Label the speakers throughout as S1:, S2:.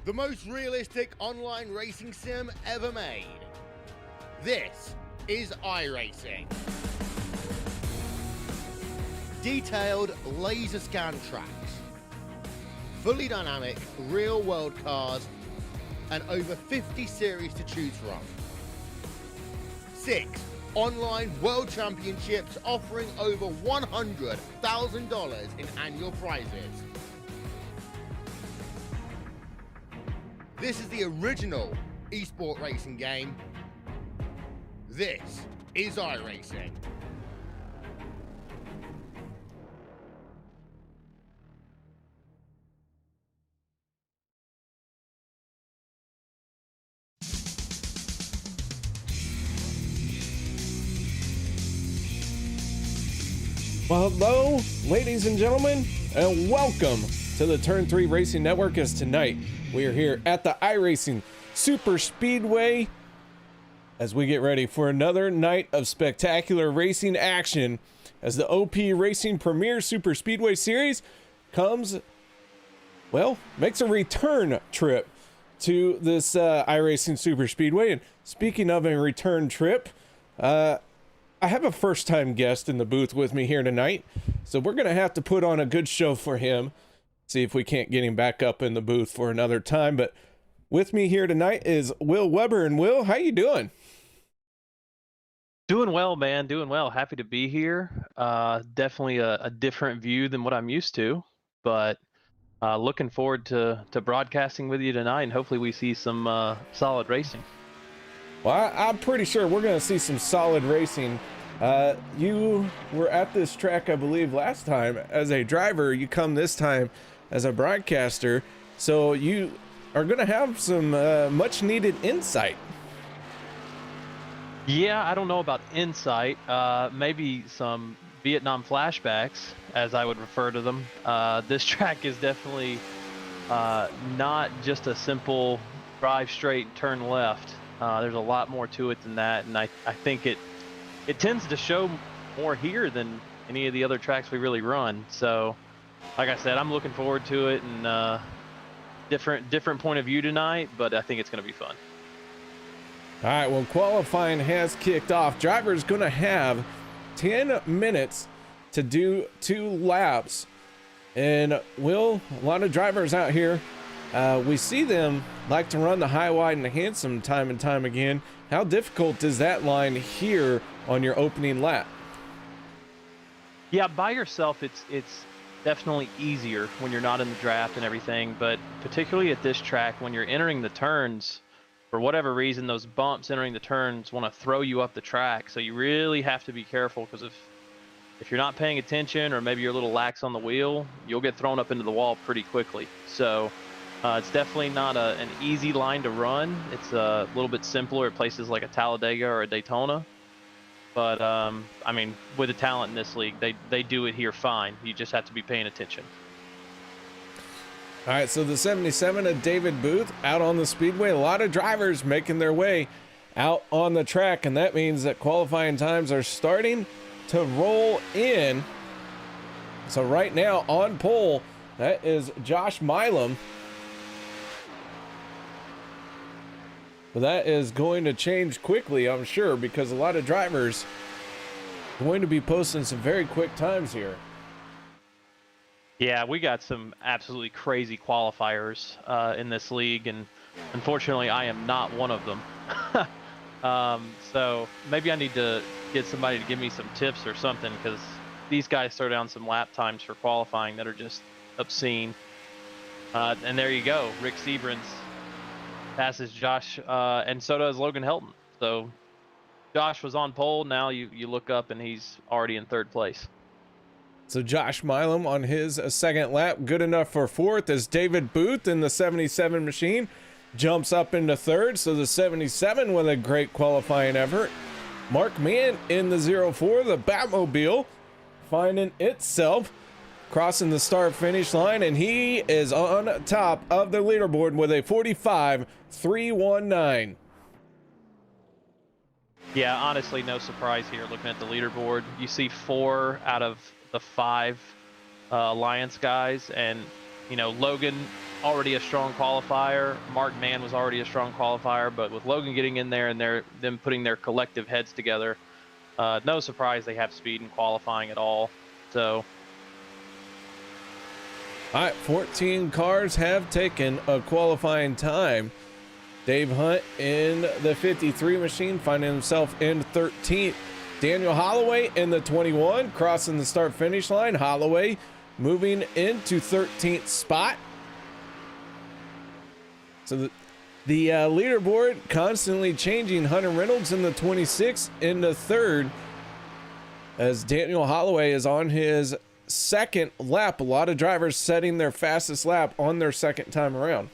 S1: the most realistic online racing sim ever made. This is iRacing. Detailed laser scan tracks, fully dynamic real-world cars, and over 50 series to choose from. 6 online world championships offering over $100,000 in annual prizes. This is the original esport racing game. This is iRacing.
S2: Well, hello, ladies and gentlemen, and welcome to the Turn 3 Racing Network. As tonight we are here at the iRacing Superspeedway as we get ready for another night of spectacular racing action as the OP Racing Premier Superspeedway Series makes a return trip to this iRacing Superspeedway. And speaking of a return trip, I have a first-time guest in the booth with me here tonight, so we're going to have to put on a good show for him, see if we can't get him back up in the booth for another time. But with me here tonight is Will Weber. And Will, how you doing?
S3: Doing well, man. Doing well. Happy to be here. Definitely a different view than what I'm used to, but looking forward to broadcasting with you tonight, and hopefully we see some solid racing.
S2: Well, I'm pretty sure we're going to see some solid racing. You were at this track, I believe, last time as a driver. You come this time as a broadcaster, so you are going to have some much needed insight.
S3: Yeah, I don't know about insight. Maybe some Vietnam flashbacks, as I would refer to them. This track is definitely not just a simple drive straight and turn left. There's a lot more to it than that, and I think it tends to show more here than any of the other tracks we really run. So, like I said, I'm looking forward to it, and different point of view tonight, but I think it's going to be fun.
S2: All right, well, qualifying has kicked off. Driver's going to have 10 minutes to do 2 laps. And Will, a lot of drivers out here, we see them like to run the high, wide, and handsome time and time again. How difficult is that line here on your opening lap?
S3: Yeah, by yourself, it's definitely easier when you're not in the draft and everything, but particularly at this track, when you're entering the turns, for whatever reason, those bumps entering the turns want to throw you up the track. So you really have to be careful, because if you're not paying attention, or maybe you're a little lax on the wheel, you'll get thrown up into the wall pretty quickly. So it's definitely not an easy line to run. It's a little bit simpler at places like a Talladega or a Daytona. But, I mean, with the talent in this league, they do it here fine. You just have to be paying attention.
S2: All right, so the 77 of David Booth out on the speedway. A lot of drivers making their way out on the track, and that means that qualifying times are starting to roll in. So right now on pole, that is Josh Milam. But that is going to change quickly, I'm sure, because a lot of drivers are going to be posting some very quick times here.
S3: Yeah, we got some absolutely crazy qualifiers in this league, and unfortunately I am not one of them. So maybe I need to get somebody to give me some tips or something, because these guys throw down some lap times for qualifying that are just obscene. And there you go, Rick Seabrans passes Josh, and so does Logan Helton. So Josh was on pole. Now you look up and he's already in 3rd place.
S2: So Josh Milam on his second lap, good enough for 4th, as David Booth in the 77 machine jumps up into 3rd. So the 77 with a great qualifying effort. Mark Mann in the 04, the Batmobile, finding itself crossing the start finish line, and he is on top of the leaderboard with a 45.319.
S3: Yeah, honestly, no surprise here looking at the leaderboard. You see 4 out of the 5 Alliance guys, and you know, Logan already a strong qualifier. Mark Mann was already a strong qualifier, but with Logan getting in there and them putting their collective heads together, no surprise they have speed in qualifying at all. So,
S2: all right, 14 cars have taken a qualifying time. Dave Hunt in the 53 machine, finding himself in 13th. Daniel Holloway in the 21, crossing the start finish line. Holloway moving into 13th spot. So the leaderboard constantly changing. Hunter Reynolds in the 26 into third, as Daniel Holloway is on his second lap. A lot of drivers setting their fastest lap on their second time around.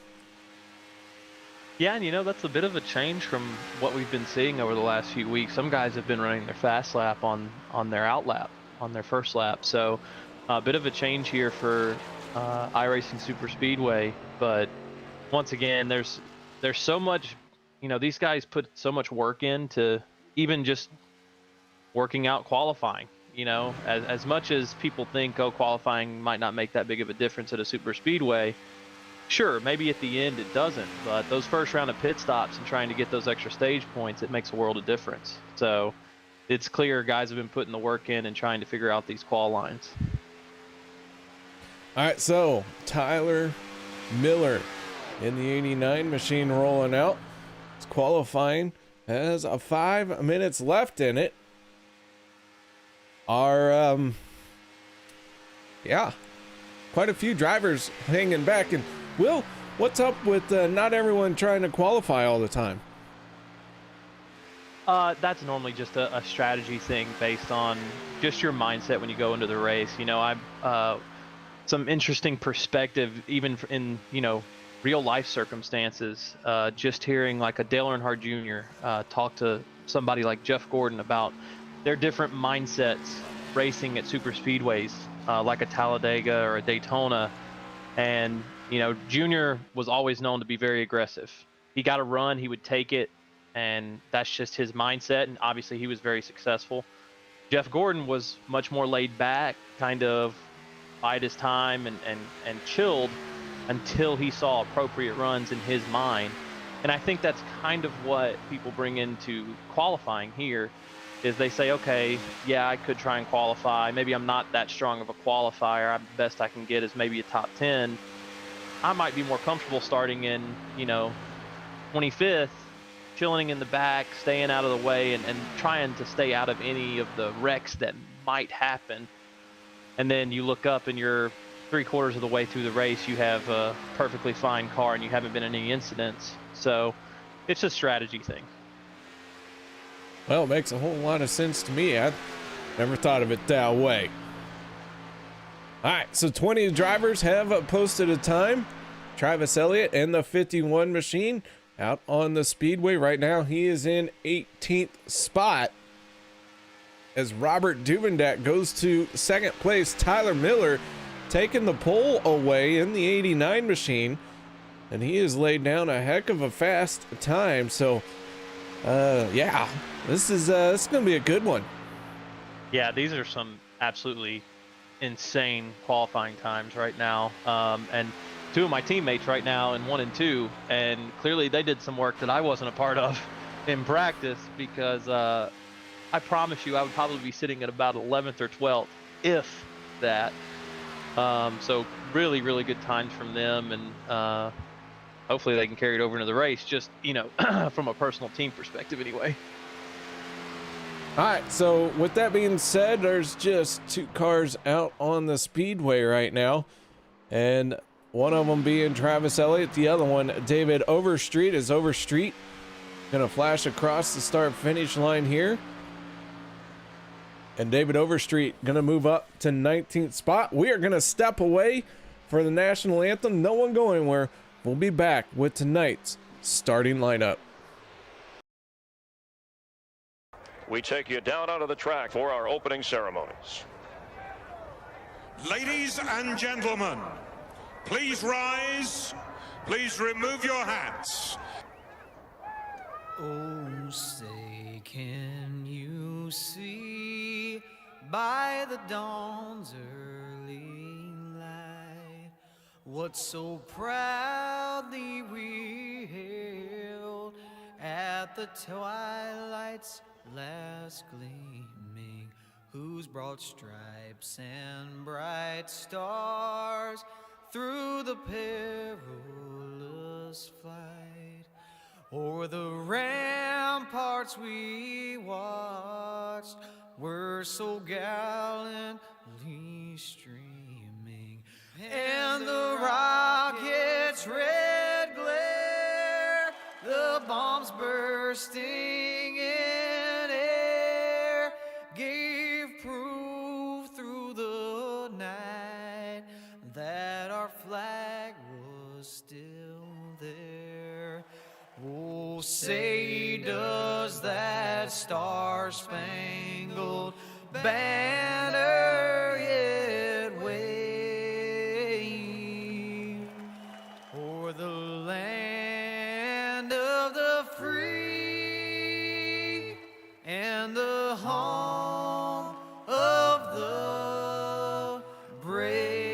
S3: yeah, and you know, that's a bit of a change from what we've been seeing over the last few weeks. Some guys have been running their fast lap on their out lap, on their first lap. So a bit of a change here for iRacing Superspeedway. But once again, there's so much, you know, these guys put so much work into even just working out qualifying. You know, as much as people think, oh, qualifying might not make that big of a difference at a super speedway, sure, maybe at the end it doesn't, but those first round of pit stops and trying to get those extra stage points, it makes a world of difference. So it's clear guys have been putting the work in and trying to figure out these qual lines.
S2: All right, so Tyler Miller in the 89 machine rolling out. It's qualifying, has 5 minutes left in it. Yeah, quite a few drivers hanging back. And Will, what's up with not everyone trying to qualify all the time?
S3: That's normally just a strategy thing based on just your mindset when you go into the race. You know, I'm some interesting perspective even in, you know, real life circumstances. Just hearing like a Dale Earnhardt Jr. Talk to somebody like Jeff Gordon about their different mindsets racing at super speedways, like a Talladega or a Daytona. And, you know, Junior was always known to be very aggressive. He got a run, he would take it, and that's just his mindset. And obviously he was very successful. Jeff Gordon was much more laid back, kind of bide his time and chilled until he saw appropriate runs in his mind. And I think that's kind of what people bring into qualifying here, is they say, okay, yeah, I could try and qualify. Maybe I'm not that strong of a qualifier. The best I can get is maybe a top 10. I might be more comfortable starting in, you know, 25th, chilling in the back, staying out of the way, and trying to stay out of any of the wrecks that might happen. And then you look up and you're 3/4 of the way through the race, you have a perfectly fine car and you haven't been in any incidents. So it's a strategy thing.
S2: Well, it makes a whole lot of sense to me. I never thought of it that way. All right, so 20 drivers have posted a time. Travis Elliott and the 51 machine out on the speedway right now. He is in 18th spot as Robert Duvendak goes to second place. Tyler Miller taking the pole away in the 89 machine, and he has laid down a heck of a fast time. So yeah, this is gonna be a good one.
S3: Yeah, these are some absolutely insane qualifying times right now. And two of my teammates right now in 1 and 2, and clearly they did some work that I wasn't a part of in practice, because I promise you I would probably be sitting at about 11th or 12th, if that. So really, really good times from them, and hopefully they can carry it over into the race, just, you know, from a personal team perspective anyway.
S2: All right, so with that being said, there's just 2 cars out on the speedway right now, and one of them being Travis Elliott, the other one David Overstreet. Is Overstreet gonna flash across the start finish line here, and David Overstreet gonna move up to 19th spot. We are gonna step away for the national anthem. No one go anywhere. We'll be back with tonight's starting lineup.
S4: We take you down onto the track for our opening ceremonies.
S5: Ladies and gentlemen, please rise. Please remove your hats.
S6: Oh, say, can you see by the dawn's early light what so proudly we hailed at the twilight's last gleaming, whose broad stripes and bright stars through the perilous flight o'er the ramparts we watched were so gallantly streaming, and the rocket's red glare, the bombs bursting in air, gave proof through the night that our flag was still there. Oh, say does that star-spangled banner yet wave o'er the land of the free and the home of the brave?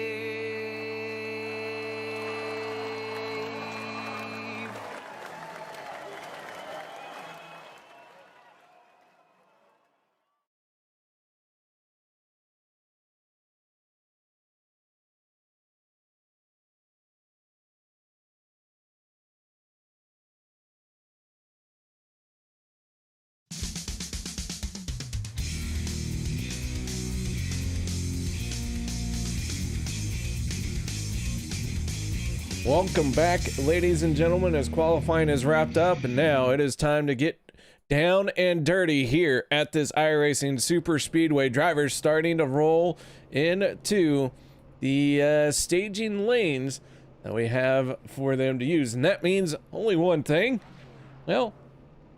S2: Welcome back, ladies and gentlemen, as qualifying is wrapped up, and now it is time to get down and dirty here at this iRacing Superspeedway. Drivers starting to roll into the staging lanes that we have for them to use, and that means only one thing. Well,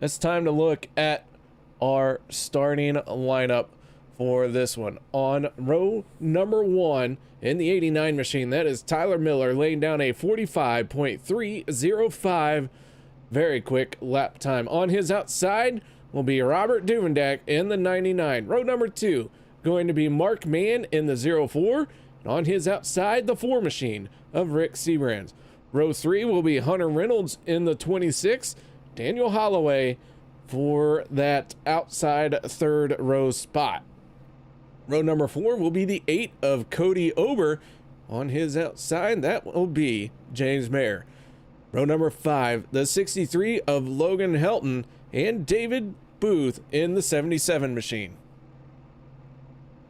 S2: it's time to look at our starting lineup for this one. On row number 1 in the 89 machine, that is Tyler Miller, laying down a 45.305 very quick lap time. On his outside will be Robert Duvendak in the 99. Row number 2 going to be Mark Mann in the 04, and on his outside, the 4 machine of Rick Seabrands. Row 3 will be Hunter Reynolds in the 26, Daniel Holloway for that outside third row spot. Row number 4 will be the 8 of Cody Ober. On his outside, that will be James Mayer. Row number 5, the 63 of Logan Helton and David Booth in the 77 machine.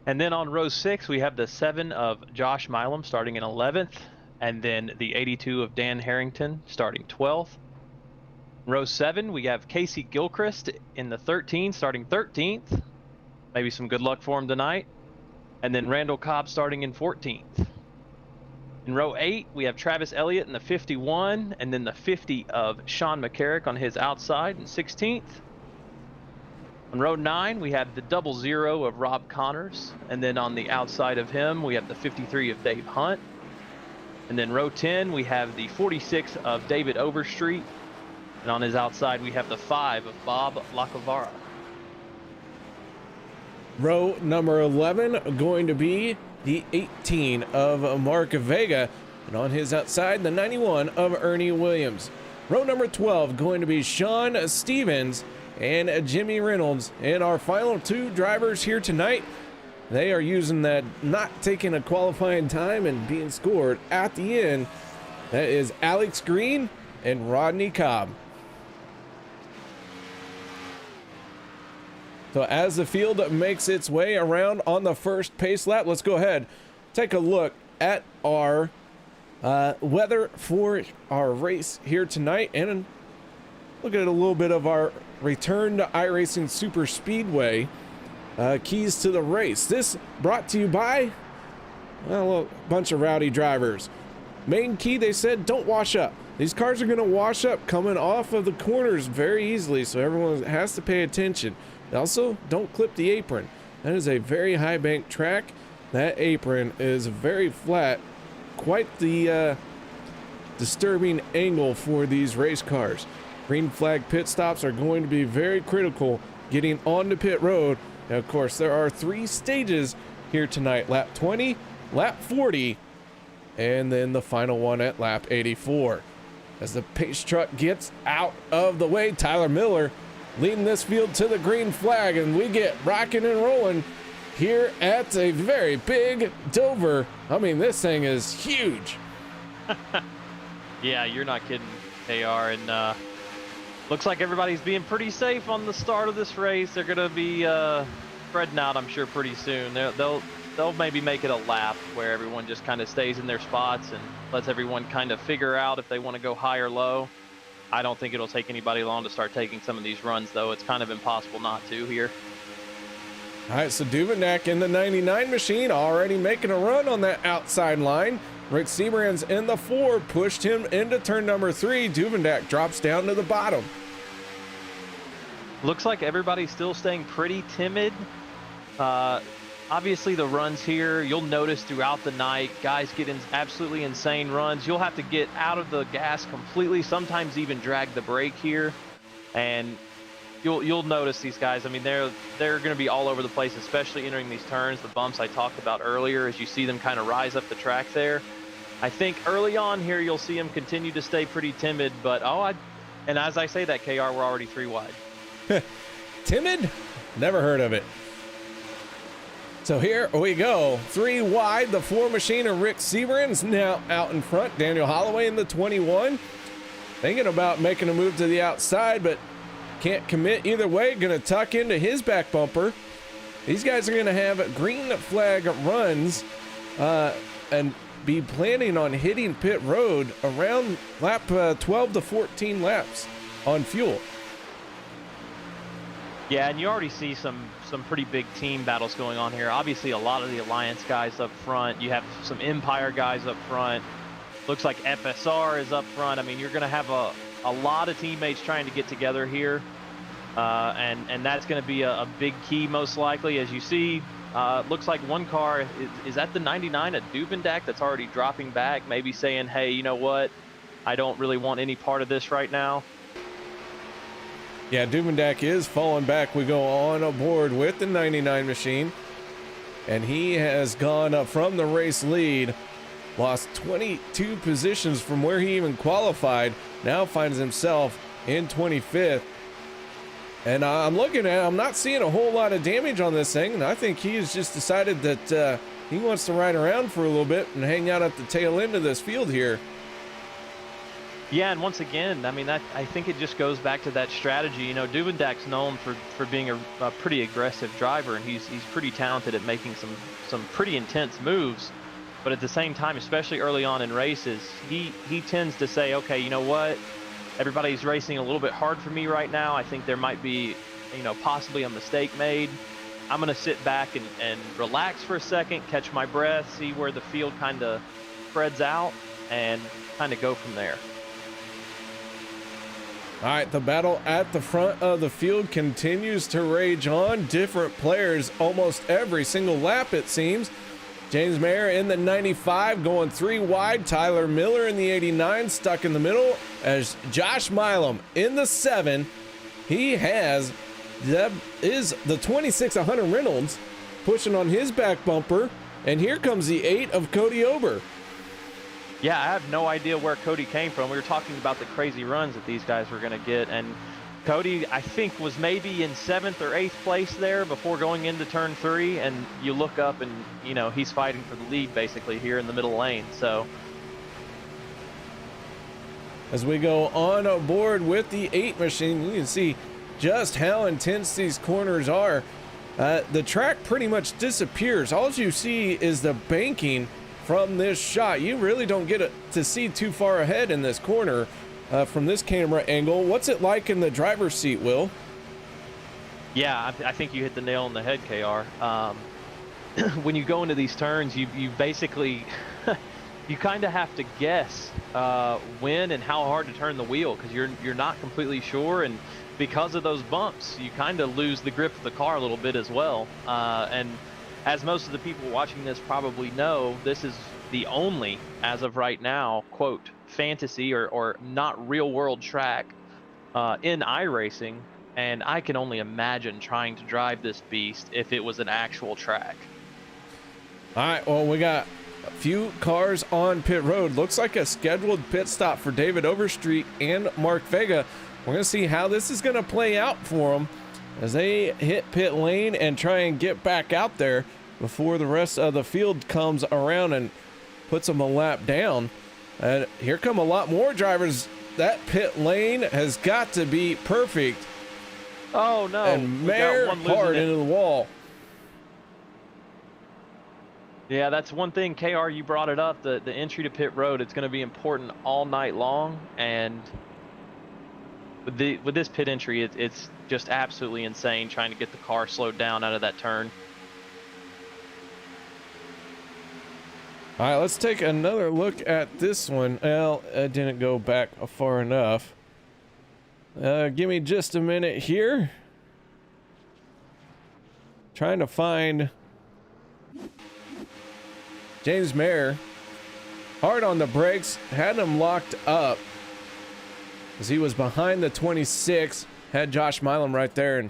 S3: And then on row 6, we have the 7 of Josh Milam starting in 11th, and then the 82 of Dan Harrington starting 12th. Row 7, we have Casey Gilchrist in the 13 starting 13th. Maybe some good luck for him tonight. And then Randall Cobb starting in 14th. In row 8, we have Travis Elliott in the 51, and then the 50 of Sean McCarrick on his outside in 16th. On row 9, we have the 00 of Rob Connors, and then on the outside of him, we have the 53 of Dave Hunt. And then row 10, we have the 46 of David Overstreet, and on his outside, we have the 5 of Bob Lacavara.
S2: Row number 11 going to be the 18 of Mark Vega, and on his outside, the 91 of Ernie Williams. Row number 12 going to be Sean Stevens and Jimmy Reynolds. And our final 2 drivers here tonight, they are using that not taking a qualifying time and being scored at the end. That is Alex Green and Rodney Cobb. So as the field makes its way around on the first pace lap, let's go ahead, take a look at our weather for our race here tonight, and look at a little bit of our return to iRacing Superspeedway keys to the race. This brought to you by, well, a bunch of rowdy drivers. Main key, they said, don't wash up. These cars are going to wash up coming off of the corners very easily, so everyone has to pay attention. Also, don't clip the apron. That is a very high bank track. That apron is very flat. Quite the disturbing angle for these race cars. Green flag pit stops are going to be very critical getting onto pit road. Now, of course, there are 3 stages here tonight. Lap 20, lap 40, and then the final one at lap 84. As the pace truck gets out of the way, Tyler Miller leading this field to the green flag, and we get rocking and rolling here at a very big Dover. I mean, this thing is huge.
S3: Yeah, you're not kidding, KR. And looks like everybody's being pretty safe on the start of this race. They're going to be spreading out, I'm sure, pretty soon. They'll maybe make it a lap where everyone just kind of stays in their spots and lets everyone kind of figure out if they want to go high or low. I don't think it'll take anybody long to start taking some of these runs, though. It's kind of impossible not to here.
S2: All right, so Duvendak in the 99 machine already making a run on that outside line. Rick Seabrands in the 4 pushed him into turn number 3. Duvendak drops down to the bottom.
S3: Looks like everybody's still staying pretty timid. Obviously, the runs here, you'll notice throughout the night, guys get in absolutely insane runs. You'll have to get out of the gas completely, sometimes even drag the brake here. And you'll notice these guys. I mean, they're going to be all over the place, especially entering these turns, the bumps I talked about earlier, as you see them kind of rise up the track there. I think early on here, you'll see them continue to stay pretty timid. But, and as I say that, KR, we're already 3 wide.
S2: Timid? Never heard of it. So here we go, 3 wide. The 4 machine of Rick Seabrands now out in front. Daniel Holloway in the 21. Thinking about making a move to the outside, but can't commit either way. Gonna tuck into his back bumper. These guys are gonna have green flag runs and be planning on hitting pit road around lap 12 to 14 laps on fuel.
S3: Yeah, and you already see some pretty big team battles going on here. Obviously, a lot of the Alliance guys up front. You have some Empire guys up front. Looks like FSR is up front. I mean, you're going to have a lot of teammates trying to get together here. And that's going to be a big key, most likely. As you see, looks like one car, is that the 99 at Duvendak that's already dropping back, maybe saying, hey, you know what? I don't really want any part of this right now.
S2: Yeah, Duvendak is falling back. We go on aboard with the 99 machine, and he has gone up from the race lead, lost 22 positions from where he even qualified, now finds himself in 25th. And I'm looking at it, I'm not seeing a whole lot of damage on this thing, and I think he has just decided that he wants to ride around for a little bit and hang out at the tail end of this field here.
S3: Yeah, and once again, I mean, I think it just goes back to that strategy. You know, Duvendak's known for being a pretty aggressive driver, and he's pretty talented at making some pretty intense moves. But at the same time, especially early on in races, he tends to say, okay, you know what? Everybody's racing a little bit hard for me right now. I think there might be, you know, possibly a mistake made. I'm going to sit back and relax for a second, catch my breath, see where the field kind of spreads out, and kind of go from there.
S2: All right, the battle at the front of the field continues to rage on. Different players almost every single lap, it seems. James Mayer in the 95 going 3 wide. Tyler Miller in the 89 stuck in the middle, as Josh Milam in the 7. He has the 2600 Reynolds pushing on his back bumper, and here comes the 8 of Cody Ober.
S3: Yeah, I have no idea where Cody came from. We were talking about the crazy runs that these guys were going to get, and Cody, I think, was maybe in 7th or 8th place there before going into turn 3, and you look up and, you know, he's fighting for the lead basically here in the middle lane. So
S2: as we go on aboard with the 8 machine, you can see just how intense these corners are. The track pretty much disappears. All you see is the banking from this shot. You really don't get to see too far ahead in this corner from this camera angle. What's it like in the driver's seat, Will?
S3: Yeah, I think you hit the nail on the head, KR. When you go into these turns, you basically you kind of have to guess when and how hard to turn the wheel, because you're not completely sure, and because of those bumps, you kind of lose the grip of the car a little bit as well. And as most of the people watching this probably know, this is the only, as of right now, quote, fantasy or not real world track in iRacing, and I can only imagine trying to drive this beast if it was an actual track.
S2: All right, well, we got A few cars on pit road. Looks like a scheduled pit stop for David Overstreet and Mark Vega. We're going to see how this is going to play out for them as they hit pit lane and try and get back out there before the rest of the field comes around and puts them a lap down. And here come a lot more drivers. That pit lane has got to be perfect.
S3: Oh no!
S2: And
S3: We got one losing
S2: hard
S3: it.
S2: into the wall.
S3: Yeah, that's one thing, KR, you brought it up, the entry to pit road. It's going to be important all night long, and with this pit entry, it's just absolutely insane trying to get the car slowed down out of that turn.
S2: All right, let's take another look at this one. Well, it didn't go back far enough. Give me just a minute here. Trying to find James Mayer. Hard on the brakes, had him locked up as he was behind the 26. Had Josh Milam right there and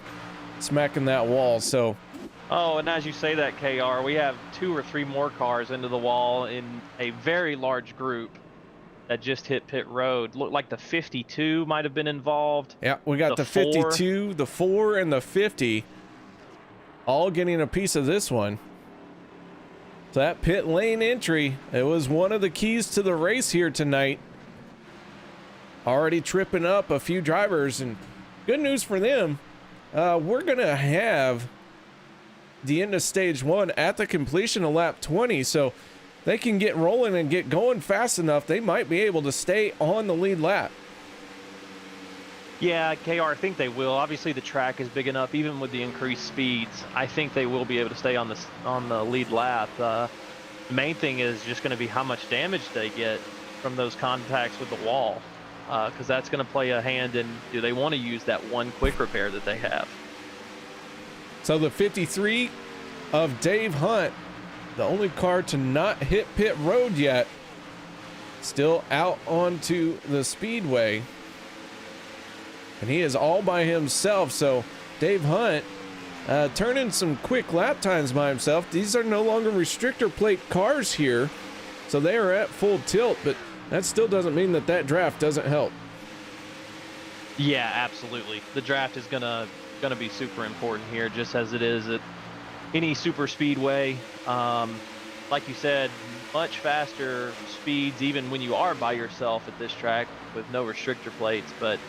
S2: smacking that wall. So,
S3: oh, and as you say that, KR, we have 2 or 3 more cars into the wall in a very large group that just hit pit road. Looked like the 52 might have been involved.
S2: yeah, we got the 52, the 4, and the 50 all getting a piece of this one. So that pit lane entry, it was one of the keys to the race here tonight. Already tripping up a few drivers, and good news for them. We're going to have the end of stage 1 at the completion of lap 20, so they can get rolling and get going fast enough. They might be able to stay on the lead lap.
S3: Yeah, KR, I think they will. Obviously, the track is big enough, even with the increased speeds. I think they will be able to stay on the lead lap. The main thing is just going to be how much damage they get from those contacts with the wall, because that's going to play a hand in, do they want to use that one quick repair that they have?
S2: So the 53 of Dave Hunt, the only car to not hit pit road yet, still out onto the speedway. And he is all by himself. So Dave Hunt turning some quick lap times by himself. These are no longer restrictor plate cars here, so they are at full tilt, but that still doesn't mean that draft doesn't help.
S3: Yeah, absolutely. The draft is gonna be super important here, just as it is at any super speedway. Like you said, much faster speeds even when you are by yourself at this track with no restrictor plates. But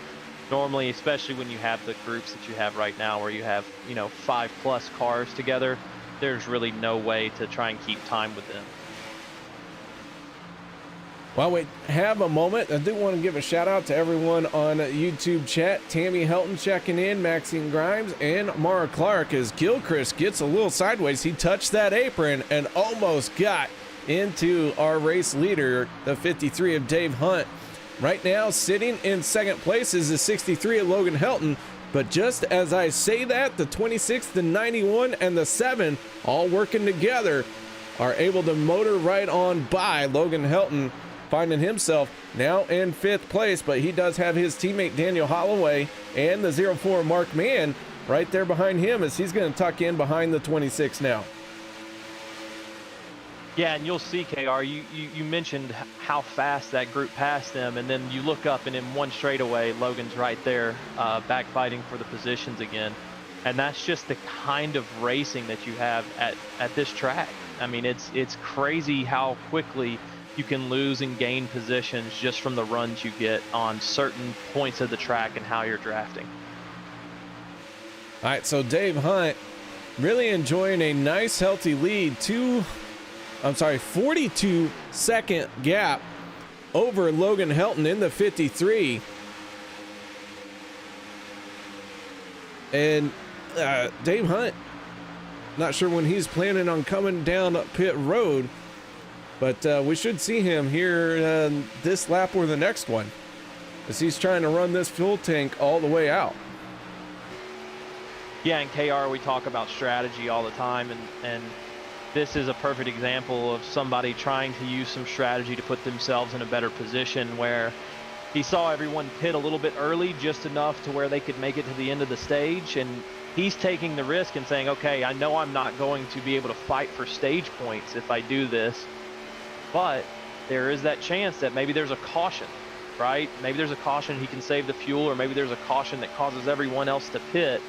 S3: normally, especially when you have the groups that you have right now, where you have 5+ cars together, there's really no way to try and keep time with them.
S2: While we have a moment, I do want to give a shout out to everyone on YouTube chat. Tammy Helton checking in, Maxine Grimes, and Mara Clark as Gilchrist gets a little sideways. He touched that apron and almost got into our race leader, the 53 of Dave Hunt. Right now, sitting in second place is the 63 of Logan Helton. But just as I say that, the 26, the 91, and the 7, all working together, are able to motor right on by Logan Helton, finding himself now in 5th place. But he does have his teammate Daniel Holloway and the 04 Mark Mann right there behind him, as he's going to tuck in behind the 26 now.
S3: Yeah, and you'll see, KR, you mentioned how fast that group passed them, and then you look up and in one straightaway, Logan's right there backfighting for the positions again. And that's just the kind of racing that you have at this track. I mean, it's crazy how quickly you can lose and gain positions just from the runs you get on certain points of the track and how you're drafting.
S2: All right, so Dave Hunt really enjoying a nice, healthy lead. 42-second gap over Logan Helton in the 53. And Dave Hunt, not sure when he's planning on coming down pit road, but we should see him here this lap or the next one, as he's trying to run this fuel tank all the way out.
S3: Yeah, and KR, we talk about strategy all the time, and this is a perfect example of somebody trying to use some strategy to put themselves in a better position, where he saw everyone pit a little bit early, just enough to where they could make it to the end of the stage, and he's taking the risk and saying, okay, I know I'm not going to be able to fight for stage points if I do this. but there is that chance that maybe there's a caution, right? Maybe there's a caution, he can save the fuel, or maybe there's a caution that causes everyone else to pit.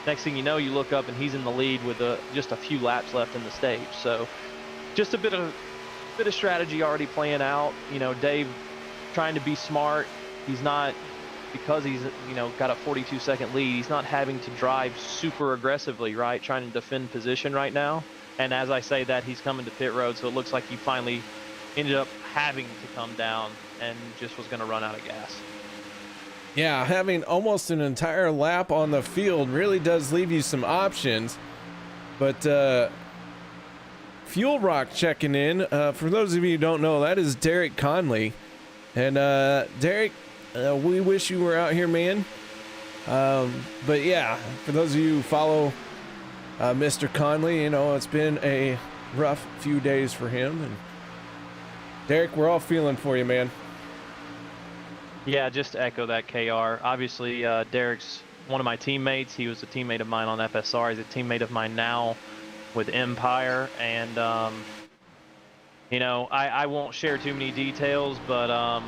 S3: Next thing you know, you look up and he's in the lead with just a few laps left in the stage. So just a bit of strategy already playing out. You know, Dave trying to be smart. He's not, because he's, you know, got a 42-second lead, he's not having to drive super aggressively, right? Trying to defend position right now. And as I say that, he's coming to pit road, so it looks like he finally ended up having to come down and just was going to run out of gas.
S2: Yeah, having almost an entire lap on the field really does leave you some options. But Fuel Rock checking in. For those of you who don't know, that is Derek Conley. And Derek, we wish you were out here, man. But yeah, for those of you who follow Mr. Conley, you know, it's been a rough few days for him. And Derek, we're all feeling for you, man.
S3: Yeah, just to echo that, KR. Obviously, Derek's one of my teammates. He was a teammate of mine on FSR. He's a teammate of mine now with Empire. And, you know, I won't share too many details, but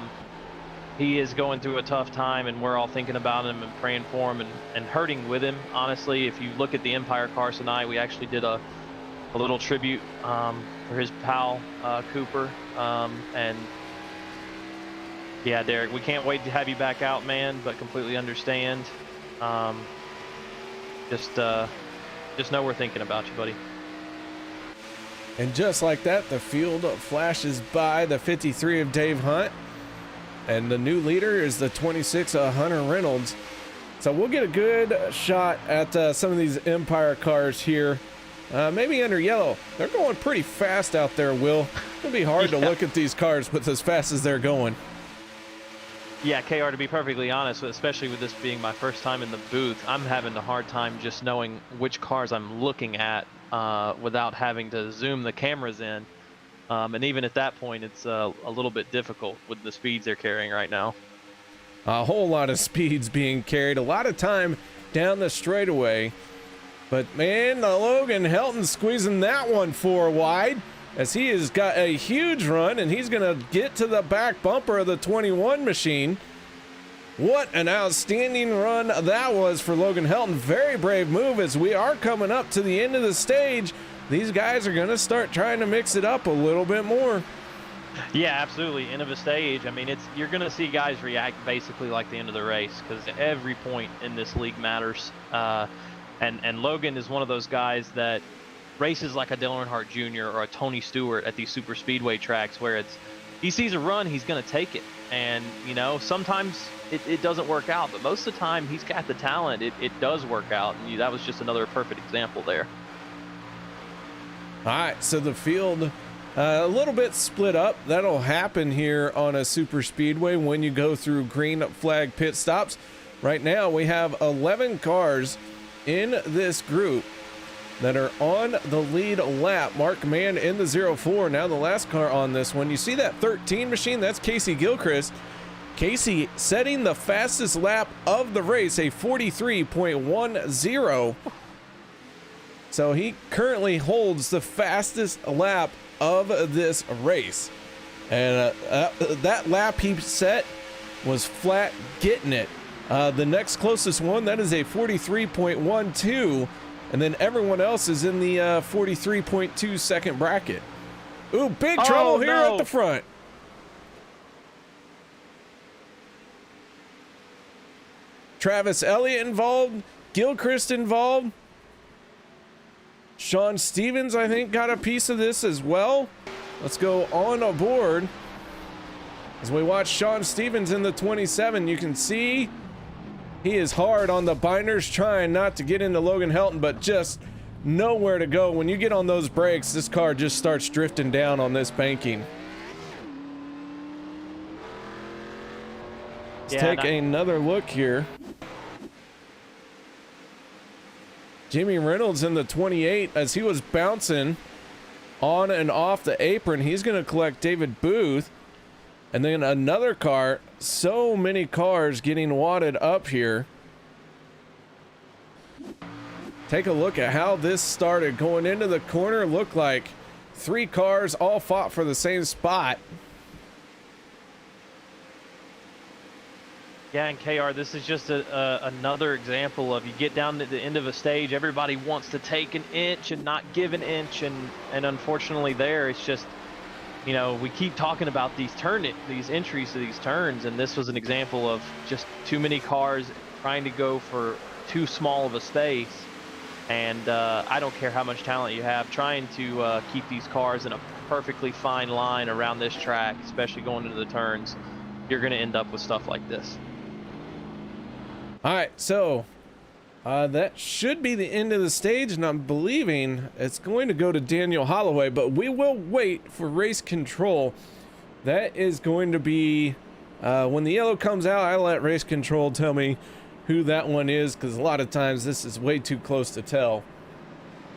S3: he is going through a tough time, and we're all thinking about him and praying for him and hurting with him. Honestly, if you look at the Empire cars tonight, we actually did a little tribute for his pal, Cooper. And yeah, Derek, we can't wait to have you back out, man, but completely understand. Just know we're thinking about you, buddy.
S2: And just like that, the field flashes by the 53 of Dave Hunt. And the new leader is the 26 of Hunter Reynolds. So we'll get a good shot at some of these Empire cars here. Maybe under yellow. They're going pretty fast out there, Will. It'll be hard to look at these cars with as fast as they're going.
S3: Yeah, KR, to be perfectly honest, especially with this being my first time in the booth, I'm having a hard time just knowing which cars I'm looking at without having to zoom the cameras in. And even at that point, it's a little bit difficult with the speeds they're carrying right now.
S2: A whole lot of speeds being carried, a lot of time down the straightaway. But man, the Logan Helton squeezing that one 4 wide as he has got a huge run, and he's going to get to the back bumper of the 21 machine. What an outstanding run that was for Logan Helton. Very brave move as we are coming up to the end of the stage. These guys are going to start trying to mix it up a little bit more.
S3: Yeah, absolutely. End of a stage. I mean, you're going to see guys react basically like the end of the race, because every point in this league matters. And Logan is one of those guys that races like a Dale Earnhardt Jr. or a Tony Stewart at these super speedway tracks, where he sees a run, he's going to take it. And, you know, sometimes it doesn't work out, but most of the time he's got the talent. It does work out. And that was just another perfect example there.
S2: All right, so the field a little bit split up. That'll happen here on a super speedway when you go through green flag pit stops. Right now we have 11 cars in this group that are on the lead lap. Mark Mann in the 04. Now the last car on this one. You see that 13 machine? That's Casey Gilchrist. Casey setting the fastest lap of the race, a 43.10. So he currently holds the fastest lap of this race. And that lap he set was flat getting it. The next closest one, that is a 43.12. And then everyone else is in the 43.2 second bracket. Ooh, big trouble here at the front. Travis Elliott involved, Gilchrist involved. Sean Stevens, I think, got a piece of this as well. Let's go on aboard. As we watch Sean Stevens in the 27, you can see he is hard on the binders, trying not to get into Logan Helton, but just nowhere to go. When you get on those brakes, this car just starts drifting down on this banking. Let's take another look here. Jimmy Reynolds in the 28, as he was bouncing on and off the apron. He's going to collect David Booth. And then another car. So many cars getting wadded up here. Take a look at how this started. Going into the corner, looked like 3 cars all fought for the same spot.
S3: Yeah, and KR, this is just another example of, you get down to the end of a stage, everybody wants to take an inch and not give an inch, and unfortunately there, it's just, you know, we keep talking about these entries to these turns, and this was an example of just too many cars trying to go for too small of a space. And I don't care how much talent you have, trying to keep these cars in a perfectly fine line around this track, especially going into the turns, you're going to end up with stuff like this.
S2: All right, so that should be the end of the stage, and I'm believing it's going to go to Daniel Holloway, but we will wait for race control. That is going to be when the yellow comes out. I let race control tell me who that one is, because a lot of times this is way too close to tell.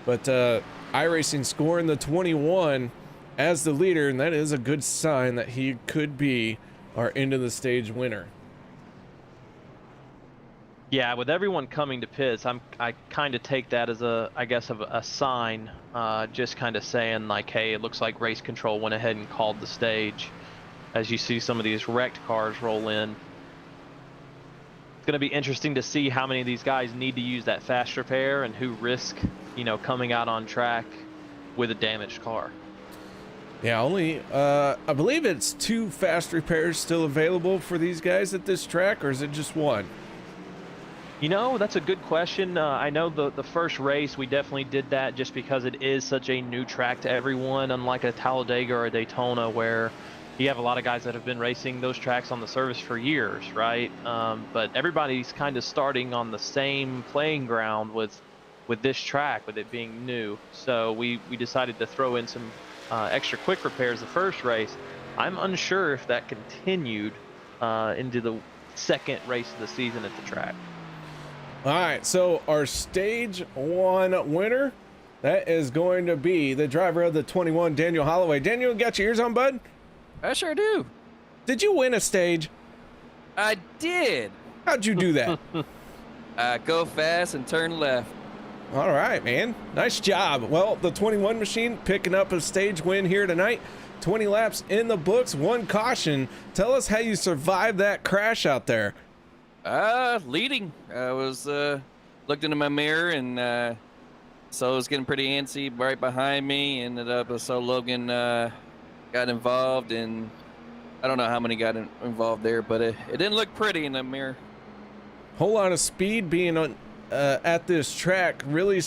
S2: But iRacing scoring the 21 as the leader, and that is a good sign that he could be our end of the stage winner.
S3: Yeah, with everyone coming to pits, I kind of take that as I guess of a sign, just kind of saying like, hey, it looks like race control went ahead and called the stage. As you see some of these wrecked cars roll in, it's going to be interesting to see how many of these guys need to use that fast repair and who risk, you know, coming out on track with a damaged car.
S2: Yeah, only I believe it's 2 fast repairs still available for these guys at this track, or is it just 1?
S3: You know, that's a good question. I know the first race we definitely did that just because it is such a new track to everyone, unlike a Talladega or a Daytona where you have a lot of guys that have been racing those tracks on the service for years, right? But everybody's kind of starting on the same playing ground with this track, with it being new. So we decided to throw in some extra quick repairs the first race. I'm unsure if that continued into the second race of the season at the track.
S2: All right, so our stage 1 winner, that is going to be the driver of the 21, Daniel Holloway. Daniel, got your ears on, bud?
S7: I sure do.
S2: Did you win a stage?
S7: I did.
S2: How'd you do that?
S7: Go fast and turn left.
S2: All right, man. Nice job. Well, the 21 machine picking up a stage win here tonight. 20 laps in the books, 1 caution. Tell us how you survived that crash out there.
S7: Leading. I was looked into my mirror and so I was getting pretty antsy right behind me. Ended up so Logan got involved, and I don't know how many got involved there, but it didn't look pretty in the mirror.
S2: Whole lot of speed being on at this track really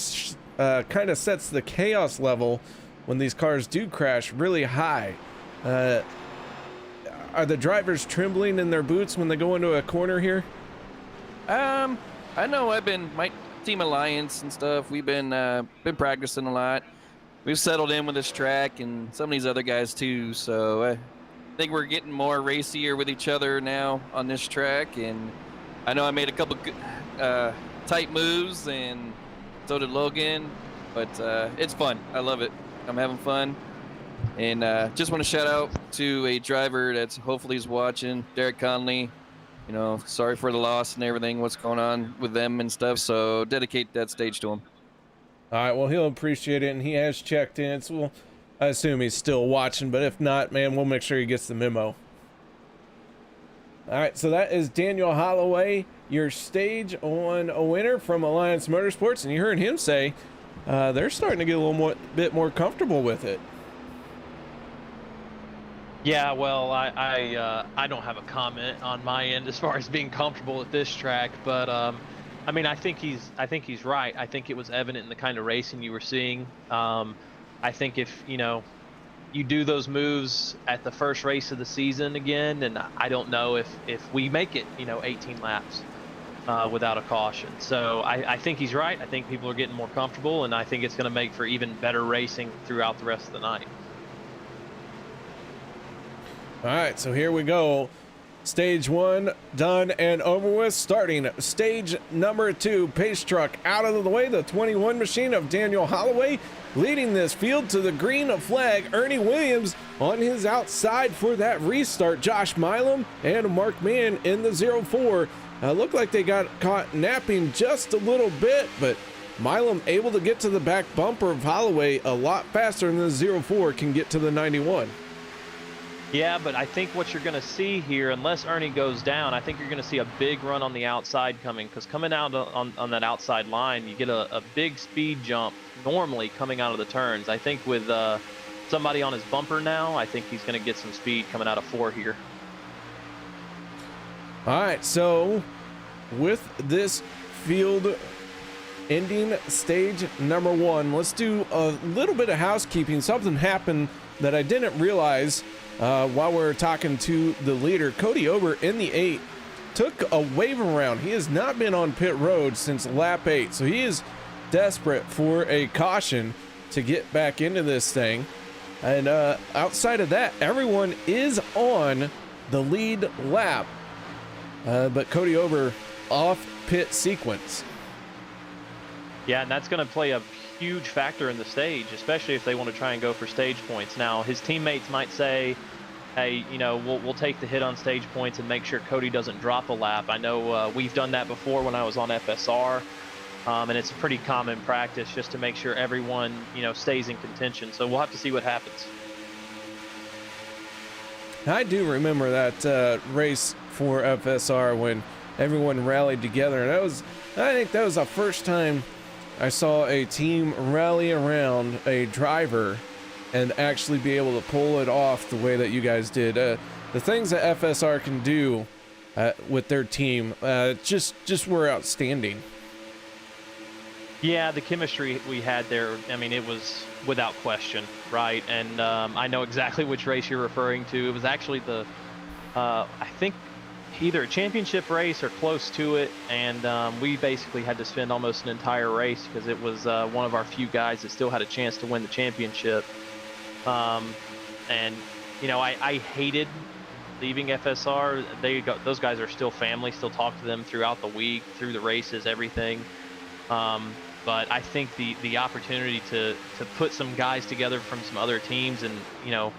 S2: kind of sets the chaos level when these cars do crash really high. Are the drivers trembling in their boots when they go into a corner here?
S7: I know my team alliance and stuff, we've been practicing a lot. We've settled in with this track and some of these other guys too, so I think we're getting more racier with each other now on this track. And I know I made a couple good, tight moves, and so did Logan, but it's fun. I love it. I'm having fun. And just want to shout out to a driver that's hopefully is watching, Derek Conley. You know, sorry for the loss and everything, what's going on with them and stuff. So dedicate that stage to him.
S2: All right, well, he'll appreciate it, and he has checked in. So I assume he's still watching, but if not, man, we'll make sure he gets the memo. All right, so that is Daniel Holloway, your stage on a winner from Alliance Motorsports, and you heard him say they're starting to get a little bit more comfortable with it.
S3: Yeah, well, I don't have a comment on my end as far as being comfortable at this track, but I mean, I think he's right. I think it was evident in the kind of racing you were seeing. I think if you do those moves at the first race of the season again, and I don't know if we make it 18 laps without a caution. So I think he's right. I think people are getting more comfortable, and I think it's going to make for even better racing throughout the rest of the night.
S2: All right, so here we go. Stage 1 done and over with. Starting stage number 2, pace truck out of the way. The 21 machine of Daniel Holloway leading this field to the green flag. Ernie Williams on his outside for that restart. Josh Milam and Mark Mann in the 04. Looked like they got caught napping just a little bit, but Milam able to get to the back bumper of Holloway a lot faster than the 04 can get to the 91.
S3: Yeah, but I think what you're going to see here, unless Ernie goes down, I think you're going to see a big run on the outside coming, because coming out on that outside line, you get a big speed jump normally coming out of the turns. I think with somebody on his bumper now, I think he's going to get some speed coming out of 4 here.
S2: All right, so with this field ending stage number 1, let's do a little bit of housekeeping. Something happened that I didn't realize while we were talking to the leader. Cody Ober in the 8 took a wave around. He has not been on pit road since lap 8, so he is desperate for a caution to get back into this thing. And outside of that, everyone is on the lead lap, but Cody Ober off pit sequence.
S3: Yeah, and that's going to play a huge factor in the stage, especially if they want to try and go for stage points. Now, his teammates might say, hey, you know, we'll take the hit on stage points and make sure Cody doesn't drop a lap. I know we've done that before when I was on FSR, and it's a pretty common practice just to make sure everyone, you know, stays in contention. So we'll have to see what happens.
S2: I do remember that race for FSR when everyone rallied together, and I think that was the first time I saw a team rally around a driver and actually be able to pull it off the way that you guys did. The things that FSR can do with their team just were outstanding.
S3: Yeah, the chemistry we had there, I mean, it was without question, right? And I know exactly which race you're referring to. It was actually I think, either a championship race or close to it, and we basically had to spend almost an entire race because it was one of our few guys that still had a chance to win the championship. And you know, I hated leaving FSR. Those guys are still family, still talk to them throughout the week, through the races, everything. But I think the opportunity to put some guys together from some other teams, and you know,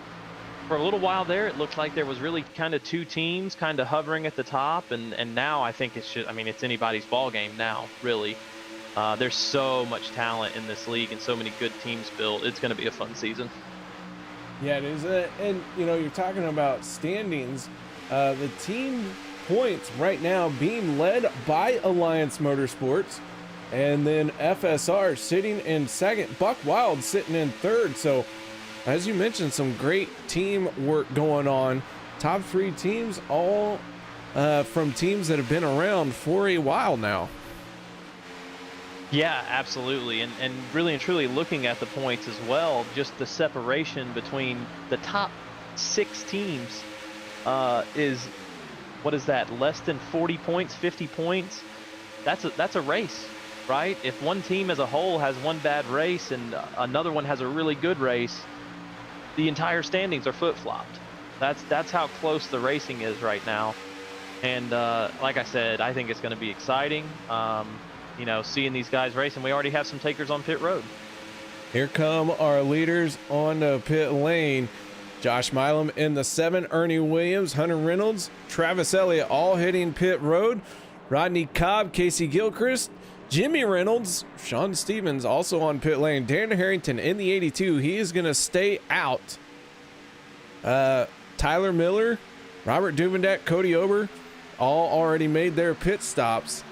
S3: for a little while there, it looked like there was really kind of 2 teams kind of hovering at the top, and now I think it's just, I mean, it's anybody's ball game now, really. There's so much talent in this league and so many good teams built. It's going to be a fun season.
S2: Yeah, it is. And you know, you're talking about standings. The team points right now being led by Alliance Motorsports, and then FSR sitting in second, Buck Wild sitting in third. So as you mentioned, some great teamwork going on. Top 3 teams, all from teams that have been around for a while now.
S3: Yeah, absolutely. And really and truly looking at the points as well, just the separation between the top 6 teams is, what is that, less than 40 points, 50 points? That's a race, right? If one team as a whole has one bad race and another one has a really good race, the entire standings are flip-flopped. That's how close the racing is right now. And like I said, I think it's going to be exciting. You know, seeing these guys race, and we already have some takers on pit road.
S2: Here come our leaders on the pit lane. Josh Milam in the 7, Ernie Williams, Hunter Reynolds, Travis Elliott, all hitting pit road. Rodney Cobb, Casey Gilchrist, Jimmy Reynolds, Sean Stevens also on pit lane. Darren Harrington in the 82. He is going to stay out. Tyler Miller, Robert Duvendak, Cody Ober, all already made their pit stops.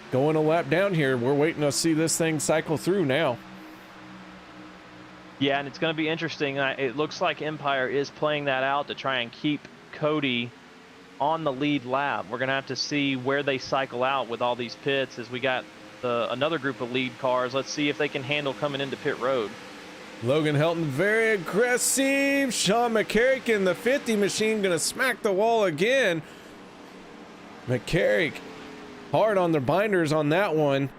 S2: Going a lap down here. We're waiting to see this thing cycle through now.
S3: Yeah, and it's going to be interesting. It looks like Empire is playing that out to try and keep Cody on the lead lap. We're going to have to see where they cycle out with all these pits, as we got another group of lead cars. Let's see if they can handle coming into pit road.
S2: Logan Helton very aggressive. Sean McCarrick in the 50 machine going to smack the wall again. McCarrick hard on the binders on that one.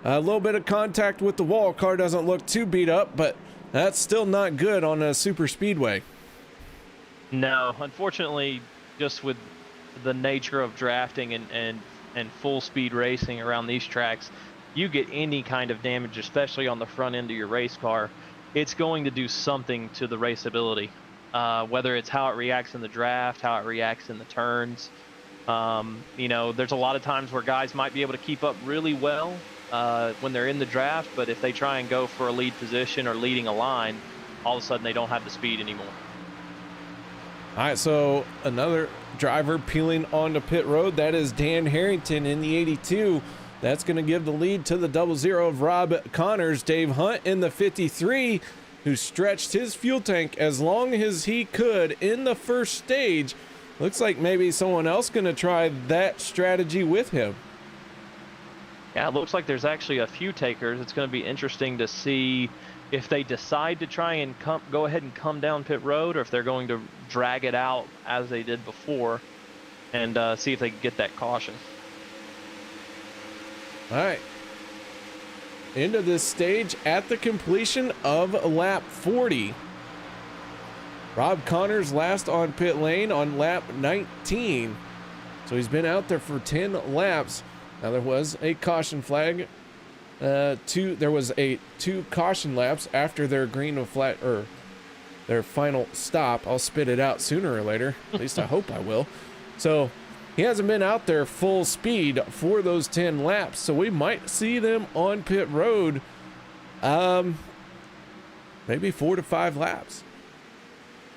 S2: A little bit of contact with the wall. Car doesn't look too beat up, but that's still not good on a super speedway.
S3: No, unfortunately, just with the nature of drafting and full speed racing around these tracks, you get any kind of damage, especially on the front end of your race car, it's going to do something to the raceability. Whether it's how it reacts in the draft, how it reacts in the turns. You know, there's a lot of times where guys might be able to keep up really well when they're in the draft, but if they try and go for a lead position or leading a line, all of a sudden they don't have the speed anymore.
S2: All right, so another driver peeling onto pit road. That is Dan Harrington in the 82. That's going to give the lead to the 00 of Rob Connors. Dave Hunt in the 53, who stretched his fuel tank as long as he could in the first stage. Looks like maybe someone else going to try that strategy with him.
S3: Yeah, it looks like there's actually a few takers. It's going to be interesting to see if they decide to try and go ahead and come down pit road, or if they're going to drag it out as they did before and see if they can get that caution.
S2: All right. Into this stage at the completion of lap 40. Rob Connors last on pit lane on lap 19. So he's been out there for 10 laps. Now there was a caution flag. There was two caution laps after their green flag, or their final stop. I'll spit it out sooner or later. At least I hope I will. So he hasn't been out there full speed for those 10 laps. So we might see them on pit road, maybe 4 to 5 laps.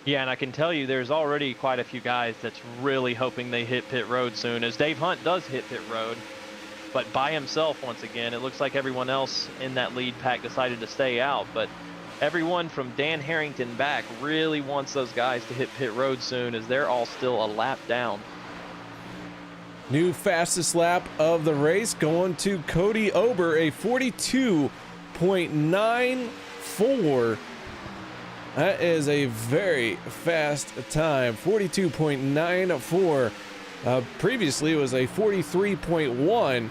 S3: Yeah, and I can tell you there's already quite a few guys that's really hoping they hit pit road soon, as Dave Hunt does hit pit road. But by himself once again. It looks like everyone else in that lead pack decided to stay out, but everyone from Dan Harrington back really wants those guys to hit pit road soon, as they're all still a lap down.
S2: New fastest lap of the race going to Cody Ober, a 42.94. That is a very fast time, 42.94. Previously it was a 43.1.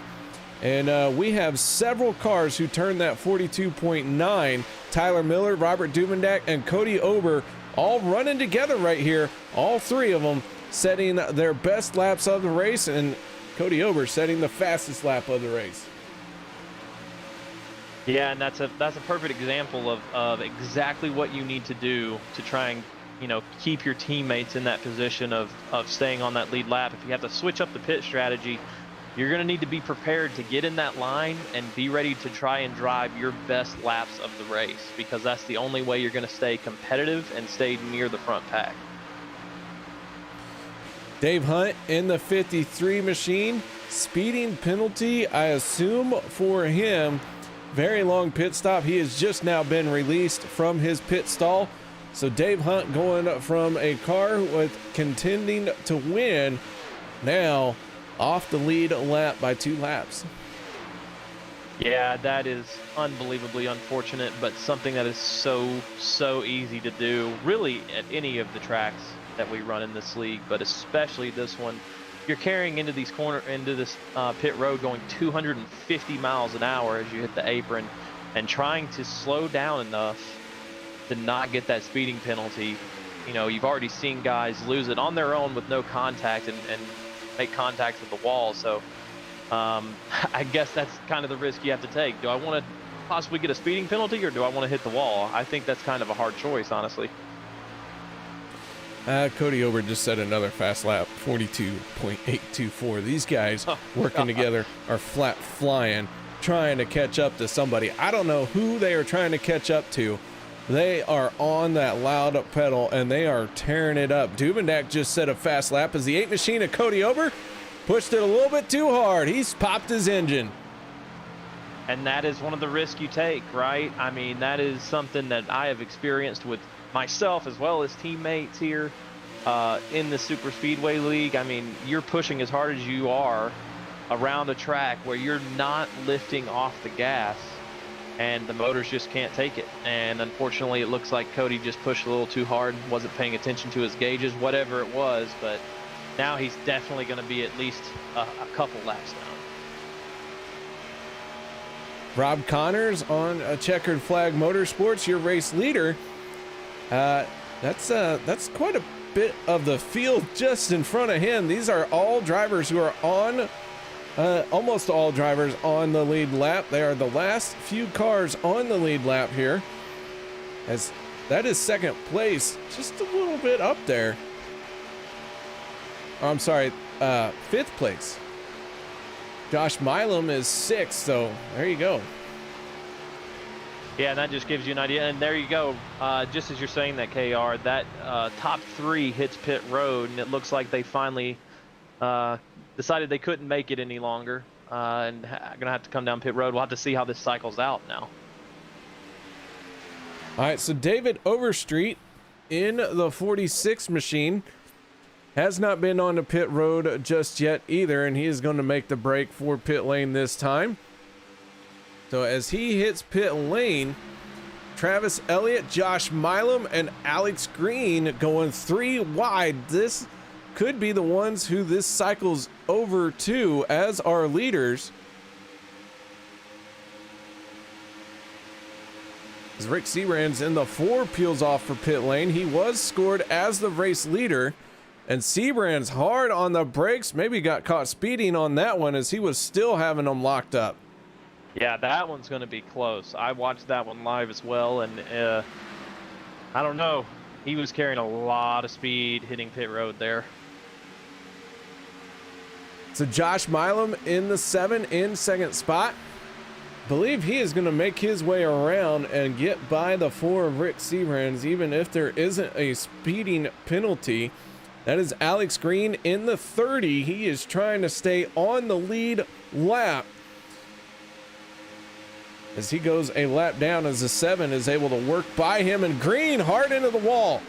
S2: And we have several cars who turned that 42.9. Tyler Miller, Robert Duvendak, and Cody Ober all running together right here. All three of them setting their best laps of the race, and Cody Ober setting the fastest lap of the race.
S3: Yeah, and that's a perfect example of exactly what you need to do to try and, you know, keep your teammates in that position of staying on that lead lap. If you have to switch up the pit strategy, you're going to need to be prepared to get in that line and be ready to try and drive your best laps of the race, because that's the only way you're going to stay competitive and stay near the front pack.
S2: Dave Hunt in the 53 machine. Speeding penalty, I assume, for him. Very long pit stop. He has just now been released from his pit stall. So Dave Hunt going from a car with contending to win, now off the lead lap by 2 laps.
S3: Yeah, that is unbelievably unfortunate, but something that is so easy to do, really, at any of the tracks that we run in this league, but especially this one. You're carrying into this pit road going 250 miles an hour as you hit the apron, and trying to slow down enough to not get that speeding penalty. You know, you've already seen guys lose it on their own with no contact and make contact with the wall. So I guess that's kind of the risk you have to take. Do I want to possibly get a speeding penalty, or do I want to hit the wall? I think that's kind of a hard choice, honestly.
S2: Cody Ober just set another fast lap, 42.824. These guys working together are flat flying, trying to catch up to somebody. I don't know who they are trying to catch up to. They are on that loud pedal, and they are tearing it up. Duvendak just set a fast lap as the 8 machine of Cody Ober pushed it a little bit too hard. He's popped his engine.
S3: And that is one of the risks you take, right? I mean, that is something that I have experienced with myself as well as teammates here in the Superspeedway League. I mean, you're pushing as hard as you are around a track where you're not lifting off the gas, and the motors just can't take it. And unfortunately, it looks like Cody just pushed a little too hard, wasn't paying attention to his gauges, whatever it was, but now he's definitely going to be at least a couple laps down.
S2: Rob Connors on a Checkered Flag Motorsports, your race leader. That's quite a bit of the field just in front of him. These are all drivers who are on, almost all drivers on the lead lap. They are the last few cars on the lead lap here, as that is second place, just a little bit up there. Oh, I'm sorry, 5th place. Josh Milam is 6th, so there you go.
S3: Yeah, and that just gives you an idea. And there you go. Just as you're saying that, KR, that top 3 hits pit road, and it looks like they finally decided they couldn't make it any longer, and gonna have to come down pit road. We'll have to see how this cycles out now.
S2: All right, so David Overstreet in the 46 machine has not been on the pit road just yet either, and he is going to make the break for pit lane this time. So as he hits pit lane, Travis Elliott, Josh Milam, and Alex Green going 3 wide. This could be the ones who this cycles over to as our leaders. As Rick Seabrand's in the 4 peels off for pit lane. He was scored as the race leader, and Seabrand's hard on the brakes. Maybe got caught speeding on that one as he was still having them locked up.
S3: Yeah, that one's going to be close. I watched that one live as well, and I don't know. He was carrying a lot of speed hitting pit road there.
S2: So Josh Milam in the 7 in 2nd spot. Believe he is going to make his way around and get by the 4 of Rick Seabrand's, even if there isn't a speeding penalty. That is Alex Green in the 30. He is trying to stay on the lead lap as he goes a lap down, as the 7 is able to work by him, and Green hard into the wall.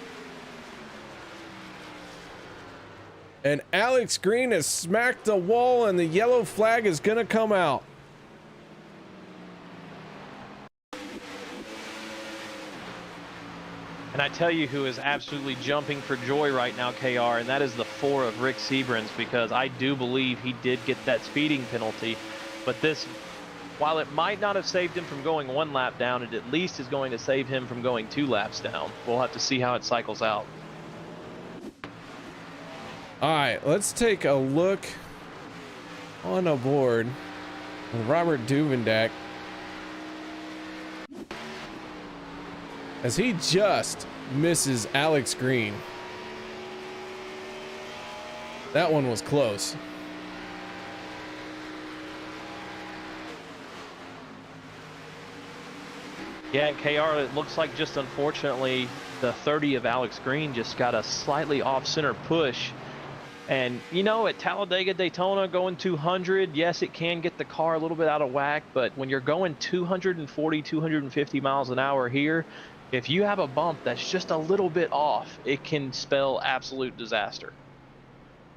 S2: And Alex Green has smacked the wall, and the yellow flag is going to come out.
S3: And I tell you who is absolutely jumping for joy right now, KR, and that is the 4 of Rick Seabrand's, because I do believe he did get that speeding penalty. But this, while it might not have saved him from going 1 lap down, it at least is going to save him from going 2 laps down. We'll have to see how it cycles out.
S2: All right, let's take a look on a board with Robert Duvendak as he just misses Alex Green. That one was close.
S3: Yeah, KR, it looks like just unfortunately the 30 of Alex Green just got a slightly off-center push. And, you know, at Talladega, Daytona, going 200, yes, it can get the car a little bit out of whack, but when you're going 240, 250 miles an hour here, if you have a bump that's just a little bit off, it can spell absolute disaster.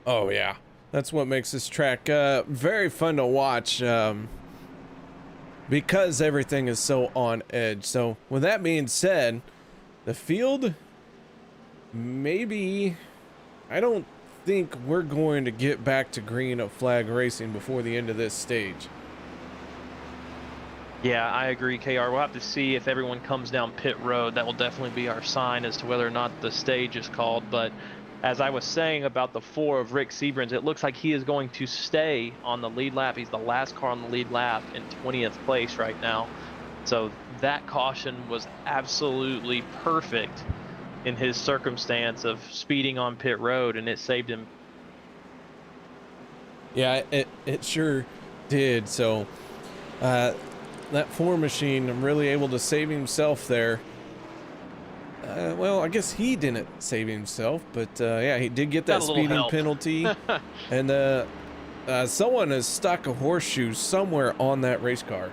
S2: Oh, yeah. That's what makes this track very fun to watch, because everything is so on edge. So, with that being said, the field, maybe, I don't think we're going to get back to green at flag racing before the end of this stage.
S3: Yeah, I agree, KR. We'll have to see if everyone comes down pit road. That will definitely be our sign as to whether or not the stage is called. But as I was saying about the 4 of Rick Seabrand's, it looks like he is going to stay on the lead lap. He's the last car on the lead lap in 20th place right now. So that caution was absolutely perfect in his circumstance of speeding on pit road, and it saved him.
S2: Yeah, it sure did. So that 4 machine really able to save himself there. Well, I guess he didn't save himself, but yeah, he did get that speeding penalty. And someone has stuck a horseshoe somewhere on that race car.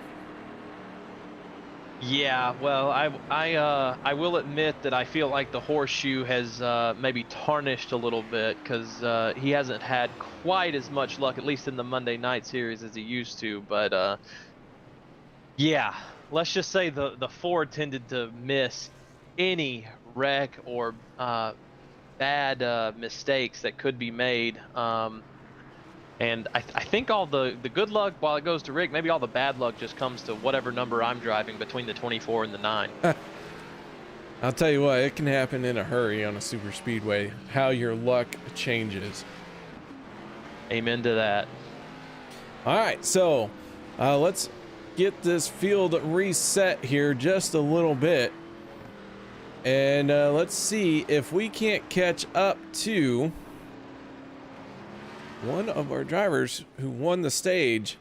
S3: Yeah, well, I will admit that I feel like the horseshoe has maybe tarnished a little bit, because he hasn't had quite as much luck, at least in the Monday night series, as he used to. But yeah, let's just say the Ford tended to miss any wreck or bad mistakes that could be made. And I think all the good luck, while it goes to Rick, maybe all the bad luck just comes to whatever number I'm driving between the 24 and the 9.
S2: I'll tell you what, it can happen in a hurry on a super speedway, how your luck changes.
S3: Amen to that.
S2: All right, so let's get this field reset here just a little bit. And let's see if we can't catch up to one of our drivers who won the stage.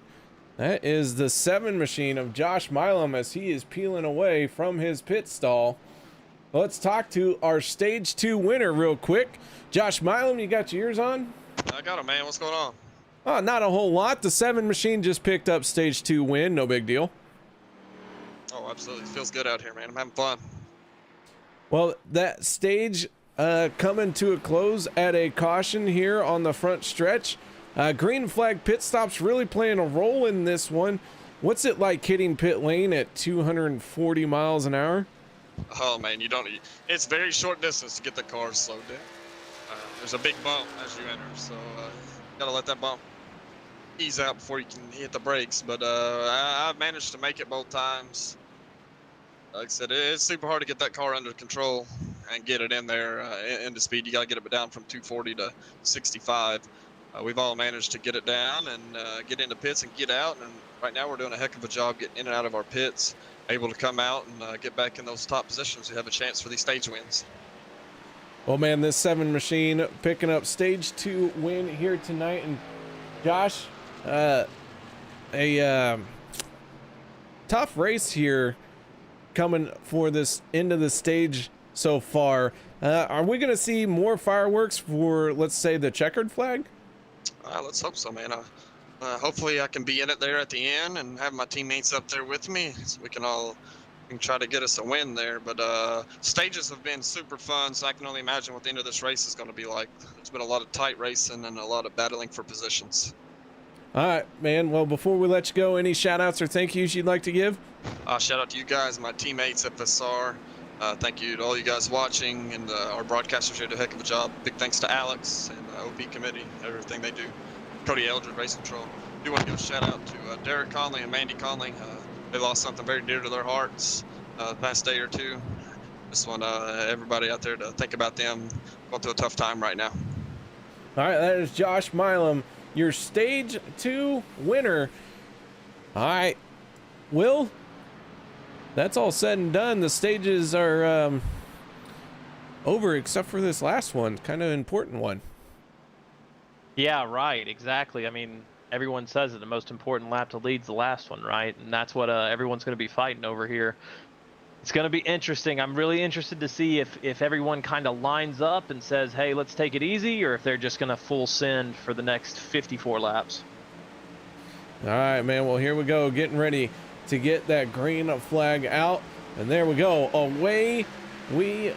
S2: That is the 7 machine of Josh Milam as he is peeling away from his pit stall. Let's talk to our stage 2 winner real quick. Josh Milam, you got your ears on?
S8: I got him, man. What's going on?
S2: Oh, not a whole lot. The 7 machine just picked up stage 2 win. No big deal.
S8: Oh, absolutely. Feels good out here, man. I'm having fun.
S2: Well, that stage coming to a close at a caution here on the front stretch. Green flag pit stops really playing a role in this one. What's it like hitting pit lane at 240 miles an hour?
S8: Oh, man, you don't. It's very short distance to get the cars slowed down. There's a big bump as you enter, so gotta let that bump ease out before you can hit the brakes. But I've managed to make it both times. Like I said, it's super hard to get that car under control and get it in there into speed. You gotta get it down from 240 to 65. We've all managed to get it down and get into pits and get out. And right now we're doing a heck of a job getting in and out of our pits, able to come out and get back in those top positions. We have a chance for these stage wins.
S2: Well, man, this 7 machine picking up stage 2 win here tonight. And Josh, a tough race here coming for this end of the stage so far. Are we going to see more fireworks for, let's say, the checkered flag?
S8: Let's hope so, man. Hopefully I can be in it there at the end and have my teammates up there with me so we can try to get us a win there. But stages have been super fun, so I can only imagine what the end of this race is going to be like. There's been a lot of tight racing and a lot of battling for positions.
S2: All right, man. Well, before we let you go, any shout outs or thank yous you'd like to give?
S8: Shout out to you guys, my teammates at FSR. Thank you to all you guys watching, and our broadcasters here do a heck of a job. Big thanks to Alex and the OP committee, everything they do. Cody Eldred, Race Control. I do want to give a shout out to Derek Conley and Mandy Conley. They lost something very dear to their hearts the past day or two. Just want everybody out there to think about them. Going through a tough time right now.
S2: All right, that is Josh Milam, your stage 2 winner. All right, Will, that's all said and done. The stages are over except for this last one, kind of important one.
S3: Yeah, right, exactly. I mean, everyone says that the most important lap to lead's the last one, right? And that's what everyone's going to be fighting over here. It's going to be interesting. I'm really interested to see if everyone kind of lines up and says, hey, let's take it easy, or if they're just going to full send for the next 54 laps.
S2: All right, man. Well, here we go, getting ready to get that green flag out. And there we go. Away we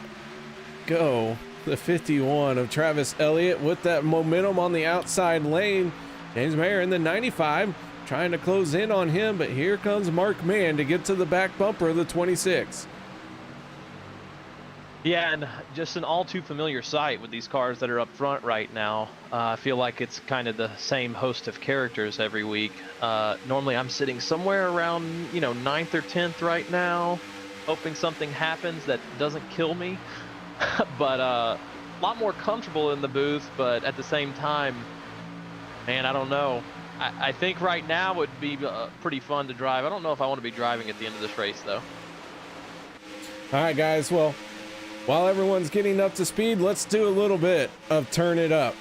S2: go. The 51 of Travis Elliott with that momentum on the outside lane. James Mayer in the 95 trying to close in on him, but here comes Mark Mann to get to the back bumper of the 26. Yeah,
S3: and just an all too familiar sight with these cars that are up front right now. I feel like it's kind of the same host of characters every week. Normally I'm sitting somewhere around, 9th or 10th right now, hoping something happens that doesn't kill me. But a lot more comfortable in the booth, but at the same time, man, I don't know. I think right now would be pretty fun to drive. I don't know if I want to be driving at the end of this race, though.
S2: All right, guys. Well, while everyone's getting up to speed, let's do a little bit of Turn It Up.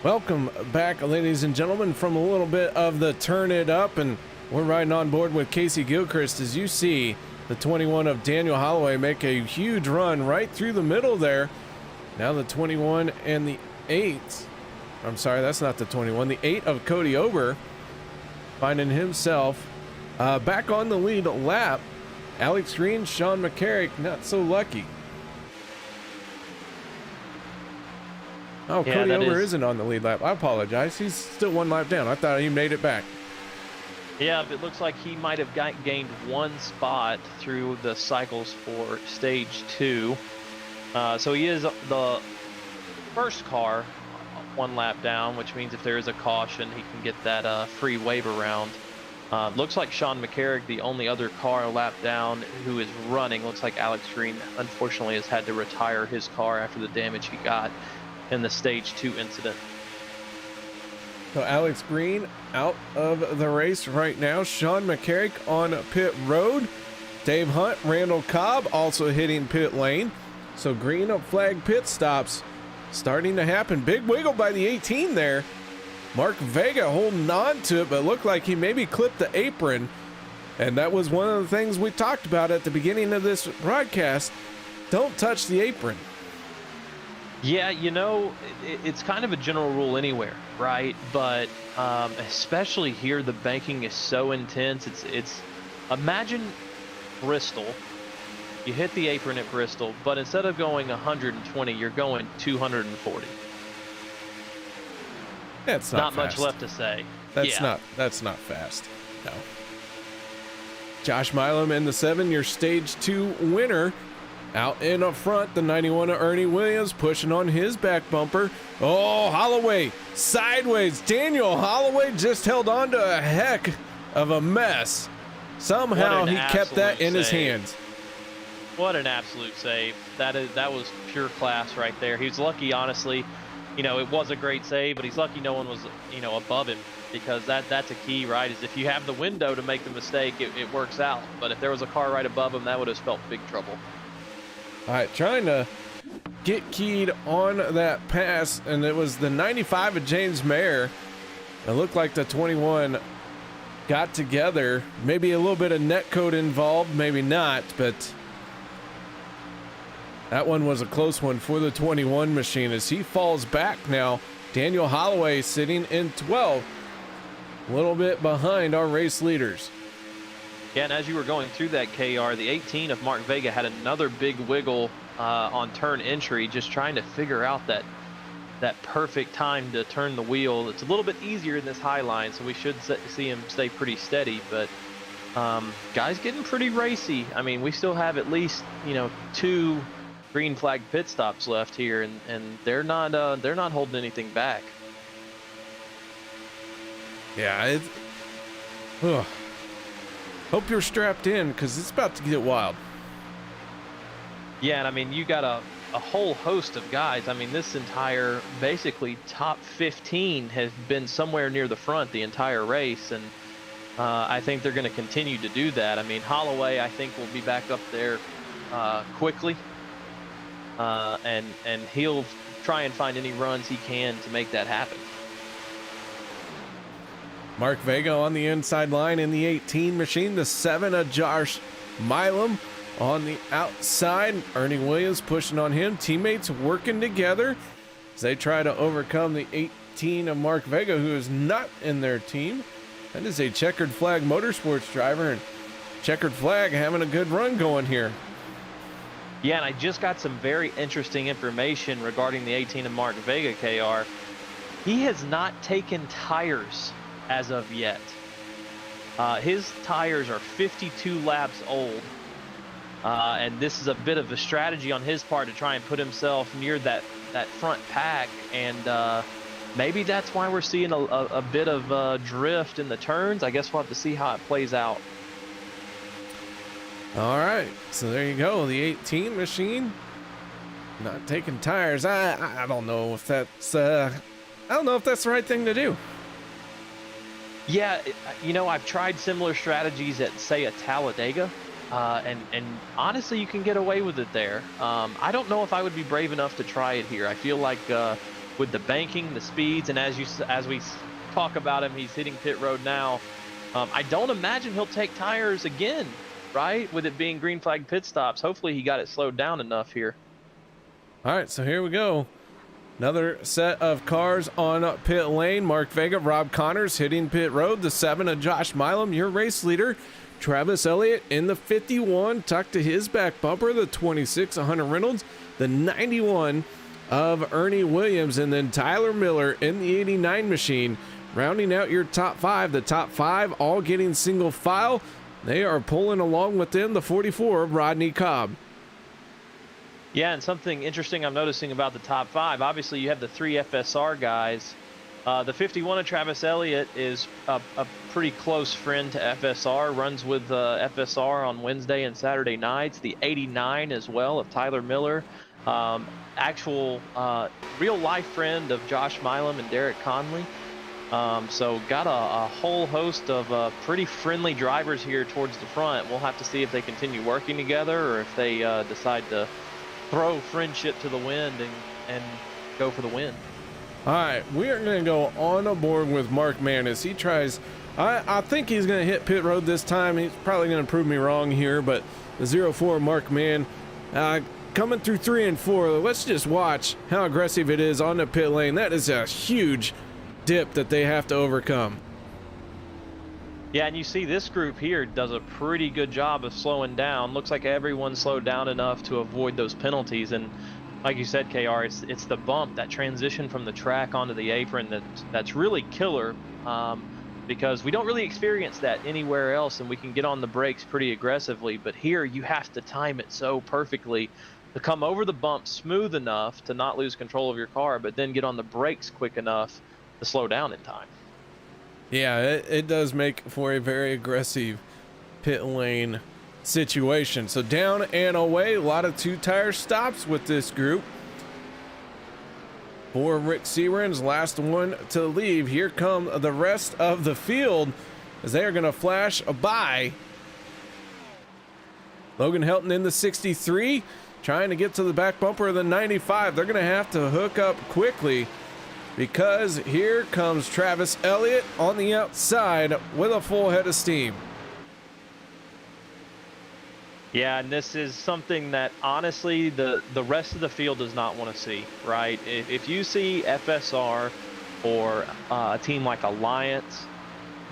S2: Welcome back, ladies and gentlemen, from a little bit of the Turn It Up, and we're riding on board with Casey Gilchrist. As you see the 21 of Daniel Holloway make a huge run right through the middle there. Now the 21 and the 8. I'm sorry, that's not the 21. The 8 of Cody Ober finding himself back on the lead lap. Alex Green, Sean McCarrick, not so lucky. Oh,
S3: Yeah,
S2: Cody Ober isn't on the lead lap. I apologize. He's still one lap down. I thought he made it back.
S3: Yeah, it looks like he might have gained one spot through the cycles for stage 2. So he is the first car one lap down, which means if there is a caution, he can get that free wave around. Looks like Sean McCarrick, the only other car a lap down who is running. Looks like Alex Green, unfortunately, has had to retire his car after the damage he got in the stage 2 incident.
S2: So Alex Green out of the race right now. Sean McCarrick on pit road. Dave Hunt, Randall Cobb also hitting pit lane. So green flag pit stops starting to happen. Big wiggle by the 18 there. Mark Vega holding on to it, but looked like he maybe clipped the apron. And that was one of the things we talked about at the beginning of this broadcast. Don't touch the apron.
S3: Yeah, you know, it's kind of a general rule anywhere, right? But especially here, the banking is so intense. It's imagine Bristol. You hit the apron at Bristol, but instead of going 120, you're going 240.
S2: That's
S3: not
S2: fast.
S3: Much left to say.
S2: That's not fast. No. Josh Milam in the 7, your stage 2 winner. Out in up front, the 91 of Ernie Williams pushing on his back bumper. Oh, Holloway sideways. Daniel Holloway just held on to a heck of a mess. Somehow he kept that in his hands.
S3: What an absolute save. That was pure class right there. He was lucky, honestly. You know, it was a great save, but he's lucky no one was, you know, above him, because that's a key, right? Is if you have the window to make the mistake, it works out. But if there was a car right above him, that would have spelled big trouble.
S2: All right, trying to get keyed on that pass, and it was the 95 of James Mayer. It looked like the 21 got together. Maybe a little bit of net code involved, maybe not, but that one was a close one for the 21 machine as he falls back now. Daniel Holloway sitting in 12, a little bit behind our race leaders.
S3: Yeah, and as you were going through that, KR, the 18 of Mark Vega had another big wiggle on turn entry, just trying to figure out that perfect time to turn the wheel. It's a little bit easier in this high line, so we should see him stay pretty steady. But guys getting pretty racy. I mean, we still have at least, you know, 2 green flag pit stops left here, and they're not holding anything back.
S2: Yeah, hope you're strapped in, because it's about to get wild.
S3: Yeah, and I mean, you got a whole host of guys. I mean, this entire, basically, top 15 has been somewhere near the front the entire race, and I think they're going to continue to do that. I mean, Holloway, I think, will be back up there quickly, and he'll try and find any runs he can to make that happen.
S2: Mark Vega on the inside line in the 18 machine. The 7 of Josh Milam on the outside. Ernie Williams pushing on him. Teammates working together as they try to overcome the 18 of Mark Vega, who is not in their team. That is a Checkered Flag Motorsports driver, and Checkered Flag having a good run going here.
S3: Yeah, and I just got some very interesting information regarding the 18 of Mark Vega, KR. He has not taken tires as of yet. His tires are 52 laps old, and this is a bit of a strategy on his part to try and put himself near that front pack, and maybe that's why we're seeing a bit of drift in the turns. I guess we'll have to see how it plays out.
S2: All right, so there you go, the 18 machine not taking tires. I don't know if that's the right thing to do.
S3: Yeah, you know, I've tried similar strategies at, say, a Talladega, and honestly, you can get away with it there. I don't know if I would be brave enough to try it here. I feel like with the banking, the speeds, and as we talk about him, he's hitting pit road now. I don't imagine he'll take tires again, right? With it being green flag pit stops. Hopefully he got it slowed down enough here.
S2: All right, so here we go. Another set of cars on pit lane. Mark Vega, Rob Connors hitting pit road. The 7 of Josh Milam, your race leader. Travis Elliott in the 51, tucked to his back bumper. The 26 of Hunter Reynolds. The 91 of Ernie Williams. And then Tyler Miller in the 89 machine. Rounding out your top 5. The top 5 all getting single file. They are pulling along with them. The 44 of Rodney Cobb.
S3: Yeah, and something interesting I'm noticing about the top 5, obviously you have the 3 FSR guys. The 51 of Travis Elliott is a pretty close friend to FSR, runs with FSR on Wednesday and Saturday nights. The 89 as well of Tyler Miller, actual real life friend of Josh Milam and Derek Conley. So got a whole host of pretty friendly drivers here towards the front. We'll have to see if they continue working together or if they decide to throw friendship to the wind and go for the win.
S2: All right, we are going to go on aboard with Mark Manis. He tries, I think he's going to hit pit road this time. He's probably going to prove me wrong here, but the 04 Mark Mann coming through 3 and 4. Let's just watch how aggressive it is on the pit lane. That is a huge dip that they have to overcome.
S3: Yeah, and you see this group here does a pretty good job of slowing down. Looks like everyone slowed down enough to avoid those penalties. And like you said, KR, it's the bump, that transition from the track onto the apron that's really killer, because we don't really experience that anywhere else, and we can get on the brakes pretty aggressively. But here you have to time it so perfectly to come over the bump smooth enough to not lose control of your car, but then get on the brakes quick enough to slow down in time.
S2: Yeah, it does make for a very aggressive pit lane situation. So down and away, a lot of 2-tire stops with this group. For Rick Searan's last one to leave. Here come the rest of the field as they are going to flash by. Logan Helton in the 63, trying to get to the back bumper of the 95. They're going to have to hook up quickly, because here comes Travis Elliott on the outside with a full head of steam.
S3: Yeah, and this is something that honestly the rest of the field does not want to see, right? If you see FSR or a team like Alliance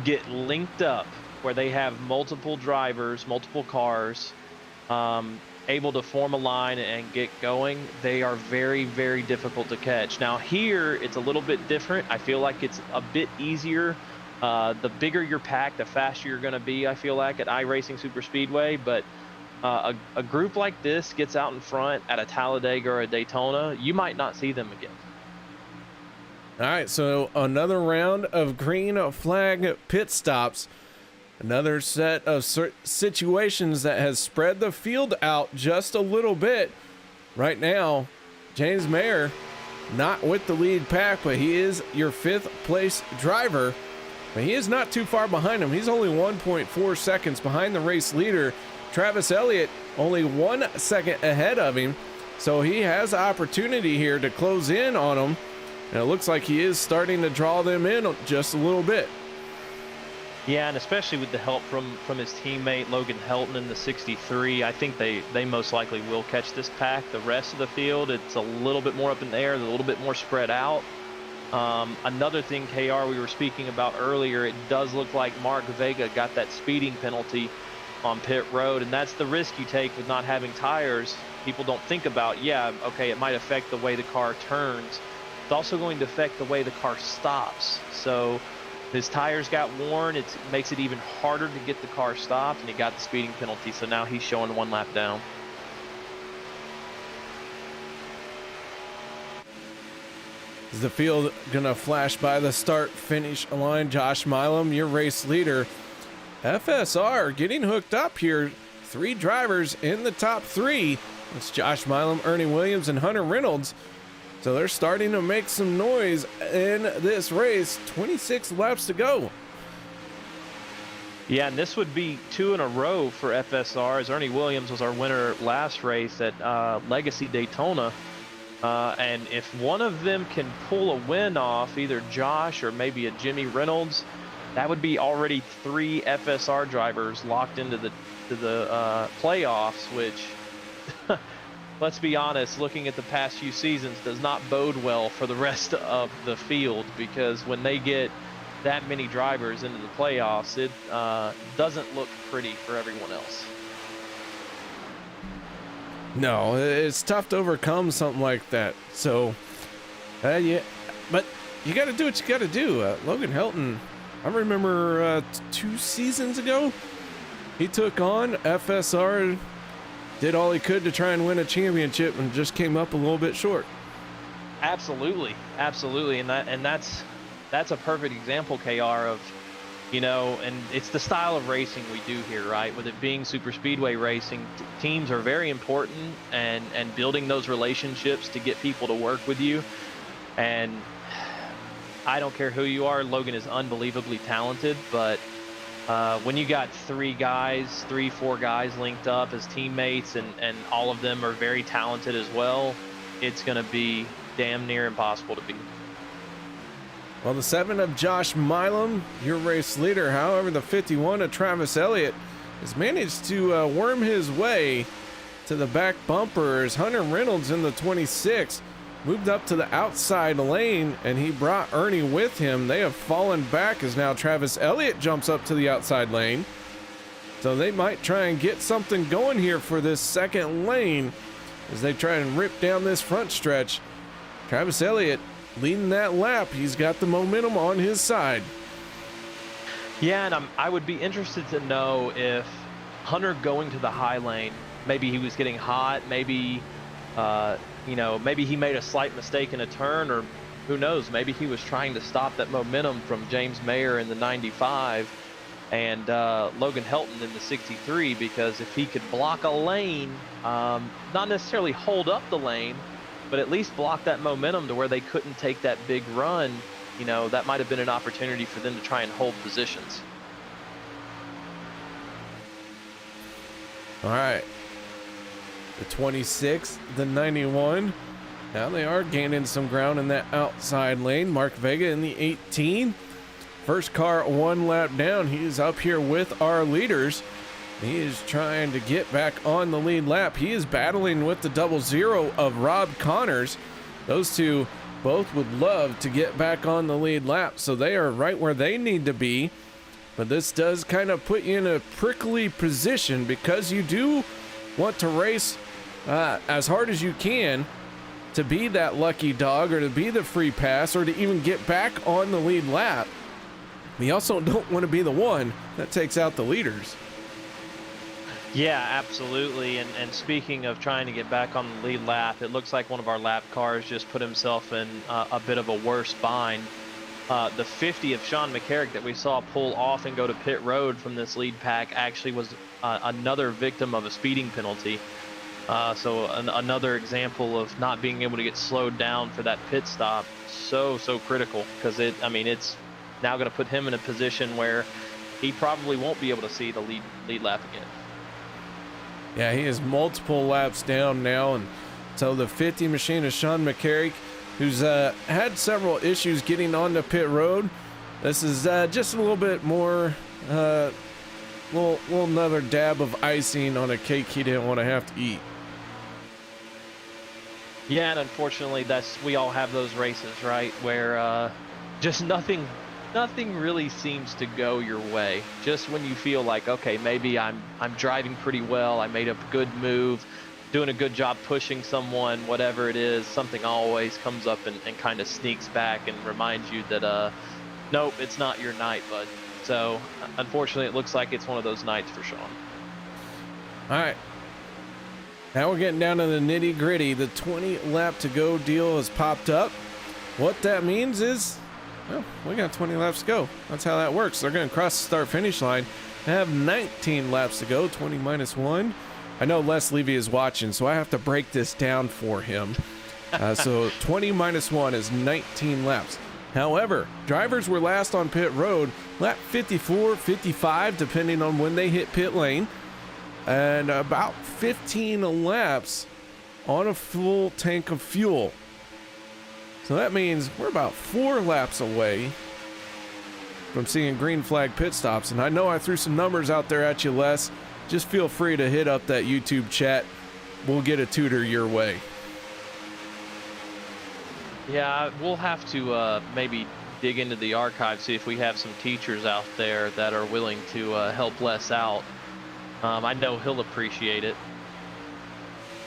S3: get linked up where they have multiple drivers, multiple cars, able to form a line and get going, they are very, very difficult to catch. Now here, it's a little bit different. I feel like it's a bit easier. The bigger your pack, the faster you're going to be, I feel like, at iRacing Superspeedway. But a group like this gets out in front at a Talladega or a Daytona, you might not see them again.
S2: All right, so another round of green flag pit stops. Another set of situations that has spread the field out just a little bit. Right now, James Mayer not with the lead pack, but he is your 5th place driver. But he is not too far behind him. He's only 1.4 seconds behind the race leader. Travis Elliott only 1 second ahead of him. So he has the opportunity here to close in on him. And it looks like he is starting to draw them in just a little bit.
S3: Yeah, and especially with the help from his teammate Logan Helton in the 63, I think they most likely will catch this pack. The rest of the field, it's a little bit more up in the air, a little bit more spread out. Another thing, KR, we were speaking about earlier, it does look like Mark Vega got that speeding penalty on pit road, and that's the risk you take with not having tires. People don't think about, yeah, okay, it might affect the way the car turns. It's also going to affect the way the car stops. So his tires got worn. It makes it even harder to get the car stopped, and he got the speeding penalty. So now he's showing 1 lap down.
S2: Is the field gonna flash by the start-finish line? Josh Milam, your race leader. FSR getting hooked up here. 3 drivers in the top 3. It's Josh Milam, Ernie Williams, and Hunter Reynolds. So they're starting to make some noise in this race. 26 laps to go.
S3: Yeah, and this would be 2 in a row for FSR, as Ernie Williams was our winner last race at Legacy Daytona. And if one of them can pull a win off, either Josh or maybe a Jimmy Reynolds, that would be already 3 FSR drivers locked into the playoffs, which, let's be honest, looking at the past few seasons, does not bode well for the rest of the field, because when they get that many drivers into the playoffs, it doesn't look pretty for everyone else.
S2: No, it's tough to overcome something like that. So, yeah, but you got to do what you got to do. Logan Helton, I remember 2 seasons ago, he took on FSR, did all he could to try and win a championship, and just came up a little bit short.
S3: Absolutely, absolutely, and that's a perfect example, KR, of, you know, and it's the style of racing we do here, right? With it being super speedway racing, teams are very important, and building those relationships to get people to work with you. And I don't care who you are, Logan is unbelievably talented, but when you got 4 guys linked up as teammates, and all of them are very talented as well, it's going to be damn near impossible to beat.
S2: Well, the 7 of Josh Milam, your race leader. However, the 51 of Travis Elliott has managed to worm his way to the back bumper as Hunter Reynolds in the 26 moved up to the outside lane, and he brought Ernie with him. They have fallen back as now Travis Elliott jumps up to the outside lane. So they might try and get something going here for this second lane as they try and rip down this front stretch. Travis Elliott leading that lap. He's got the momentum on his side.
S3: Yeah, and I would be interested to know if Hunter going to the high lane, maybe he was getting hot, maybe you know, maybe he made a slight mistake in a turn, or who knows, maybe he was trying to stop that momentum from James Mayer in the 95 and Logan Helton in the 63, because if he could block a lane, not necessarily hold up the lane, but at least block that momentum to where they couldn't take that big run, you know, that might have been an opportunity for them to try and hold positions.
S2: All right. The 26, the 91. Now they are gaining some ground in that outside lane. Mark Vega in the 18. First car 1 lap down. He's up here with our leaders. He is trying to get back on the lead lap. He is battling with the 00 of Rob Connors. Those two both would love to get back on the lead lap, so they are right where they need to be. But this does kind of put you in a prickly position, because you do want to race as hard as you can to be that lucky dog, or to be the free pass, or to even get back on the lead lap. We also don't want to be the one that takes out the leaders.
S3: Yeah, absolutely. And speaking of trying to get back on the lead lap, it looks like one of our lap cars just put himself in a bit of a worse bind. The 50 of Sean McCarrick that we saw pull off and go to pit road from this lead pack actually was another victim of a speeding penalty. So another example of not being able to get slowed down for that pit stop. So critical, because it's now going to put him in a position where he probably won't be able to see the lead lap again.
S2: Yeah, he is multiple laps down now, and so the 50 machine of Sean McCarrick, who's had several issues getting onto pit road. This is just a little bit more, little another dab of icing on a cake he didn't want to have to eat.
S3: Yeah, and unfortunately, we all have those races, right, where just nothing really seems to go your way. Just when you feel like, okay, maybe I'm driving pretty well, I made a good move, doing a good job pushing someone, whatever it is, something always comes up and kind of sneaks back and reminds you that, nope, it's not your night, bud. So, unfortunately, it looks like it's one of those nights for Sean.
S2: All right. Now we're getting down to the nitty gritty. The 20 lap to go deal has popped up. What that means is, well, we got 20 laps to go. That's how that works. They're going to cross the start finish line and have 19 laps to go, 20 minus 1. I know Les Levy is watching, so I have to break this down for him. So 20 minus 1 is 19 laps. However, drivers were last on pit road, lap 54, 55, depending on when they hit pit lane, and about 15 laps on a full tank of fuel. So that means we're about 4 laps away from seeing green flag pit stops. And I know I threw some numbers out there at you, Les. Just feel free to hit up that YouTube chat. We'll get a tutor your way.
S3: Yeah, we'll have to maybe dig into the archive, see if we have some teachers out there that are willing to help Les out. I know he'll appreciate it.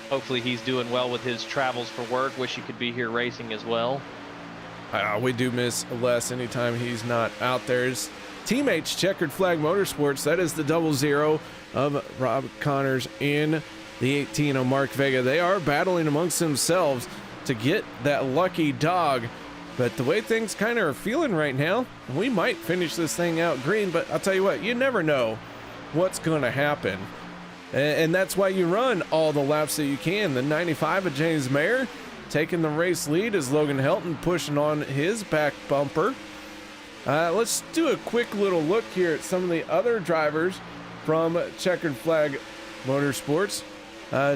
S3: Hopefully he's doing well with his travels for work. Wish he could be here racing as well.
S2: We do miss Les anytime he's not out there. His teammates, Checkered Flag Motorsports, that is the 00 of Rob Connors in the 18 of Mark Vega. They are battling amongst themselves to get that lucky dog. But the way things kind of are feeling right now, we might finish this thing out green. But I'll tell you what, you never know what's going to happen. And that's why you run all the laps that you can. The 95 of James Mayer taking the race lead as Logan Helton pushing on his back bumper. Let's do a quick little look here at some of the other drivers from Checkered Flag Motorsports.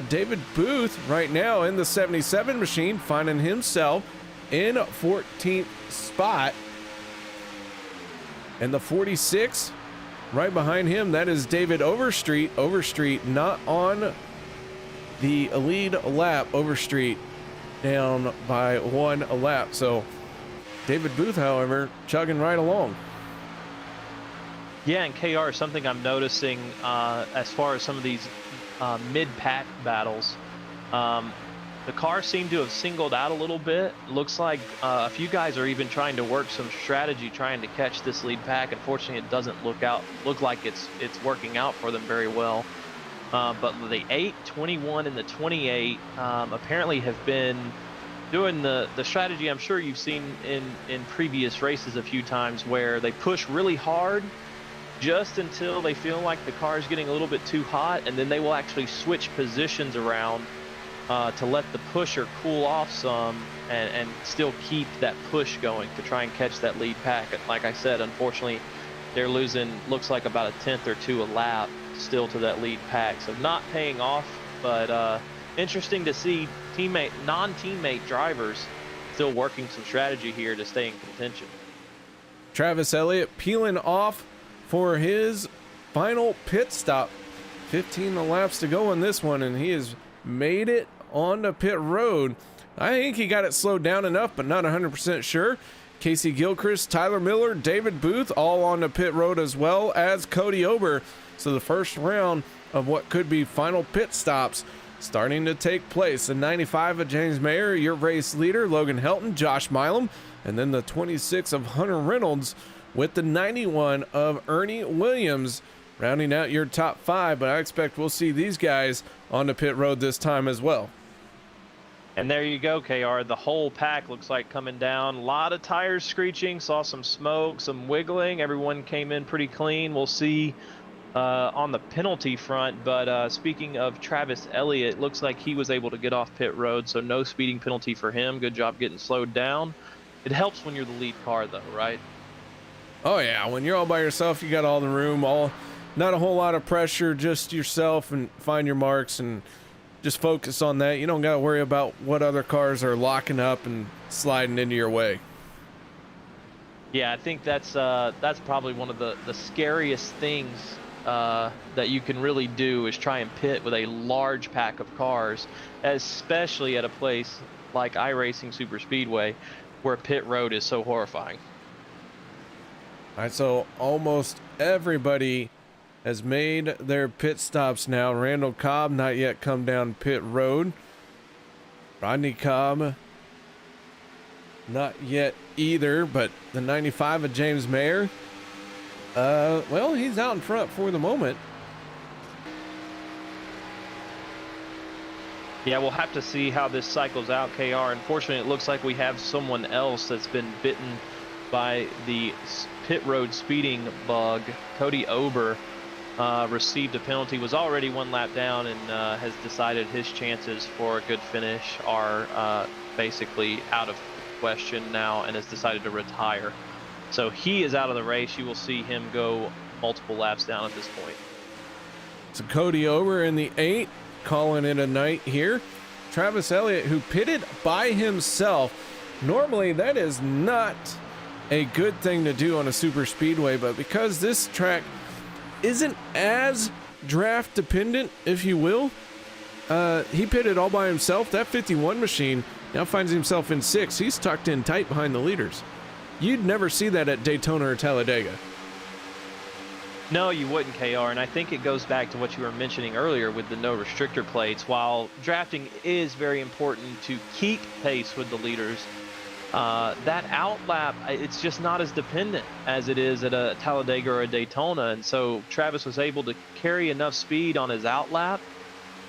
S2: David Booth right now in the 77 machine, finding himself in 14th spot. And the 46 right behind him, that is David Overstreet. Overstreet not on the lead lap. Overstreet down by 1 lap. So David Booth, however, chugging right along.
S3: Yeah, and KR, something I'm noticing as far as some of these mid-pack battles, the cars seem to have singled out a little bit. Looks like a few guys are even trying to work some strategy trying to catch this lead pack. Unfortunately, it doesn't look like it's working out for them very well. But the 8, 21, and the 28 apparently have been doing the strategy I'm sure you've seen in previous races a few times, where they push really hard just until they feel like the car is getting a little bit too hot, and then they will actually switch positions around to let the pusher cool off some and still keep that push going to try and catch that lead pack. Like I said, unfortunately, they're losing, looks like about a 10th or 2 a lap still to that lead pack. So not paying off, but interesting to see non-teammate drivers still working some strategy here to stay in contention.
S2: Travis Elliott peeling off for his final pit stop. 15 laps to go in this one, and he has made it on the pit road. I think he got it slowed down enough, but not 100% sure. Casey Gilchrist, Tyler Miller, David Booth, all on the pit road, as well as Cody Ober. So the first round of what could be final pit stops starting to take place. The 95 of James Mayer, your race leader, Logan Helton, Josh Milam, and then the 26 of Hunter Reynolds with the 91 of Ernie Williams, rounding out your top 5. But I expect we'll see these guys on the pit road this time as well.
S3: And there you go, KR. The whole pack looks like coming down. A lot of tires screeching, saw some smoke, some wiggling. Everyone came in pretty clean. We'll see on the penalty front. But speaking of Travis Elliott, looks like he was able to get off pit road, so no speeding penalty for him. Good job getting slowed down. It helps when you're the lead car, though, right?
S2: Oh, yeah. When you're all by yourself, you got all the room, not a whole lot of pressure, just yourself, and find your marks and just focus on that. You don't got to worry about what other cars are locking up and sliding into your way.
S3: Yeah, I think that's probably one of the scariest things that you can really do is try and pit with a large pack of cars, especially at a place like iRacing Superspeedway, where pit road is so horrifying.
S2: All right, so almost everybody has made their pit stops now. Randall Cobb not yet come down pit road. Rodney Cobb not yet either, but the 95 of James Mayer, well, he's out in front for the moment.
S3: Yeah, we'll have to see how this cycles out, KR. Unfortunately, it looks like we have someone else that's been bitten by the pit road speeding bug. Cody Ober received a penalty, was already 1 lap down, and has decided his chances for a good finish are basically out of question now, and has decided to retire. So he is out of the race. You will see him go multiple laps down at this point.
S2: So Cody Ober in the 8, calling it a night here. Travis Elliott, who pitted by himself. Normally, that is not a good thing to do on a super speedway, but because this track isn't as draft dependent, if you will, he pitted all by himself. That 51 machine now finds himself in 6th. He's tucked in tight behind the leaders. You'd never see that at Daytona or Talladega.
S3: No, you wouldn't, KR, and I think it goes back to what you were mentioning earlier with the no restrictor plates. While drafting is very important to keep pace with the leaders, that outlap, it's just not as dependent as it is at a Talladega or a Daytona. And so Travis was able to carry enough speed on his outlap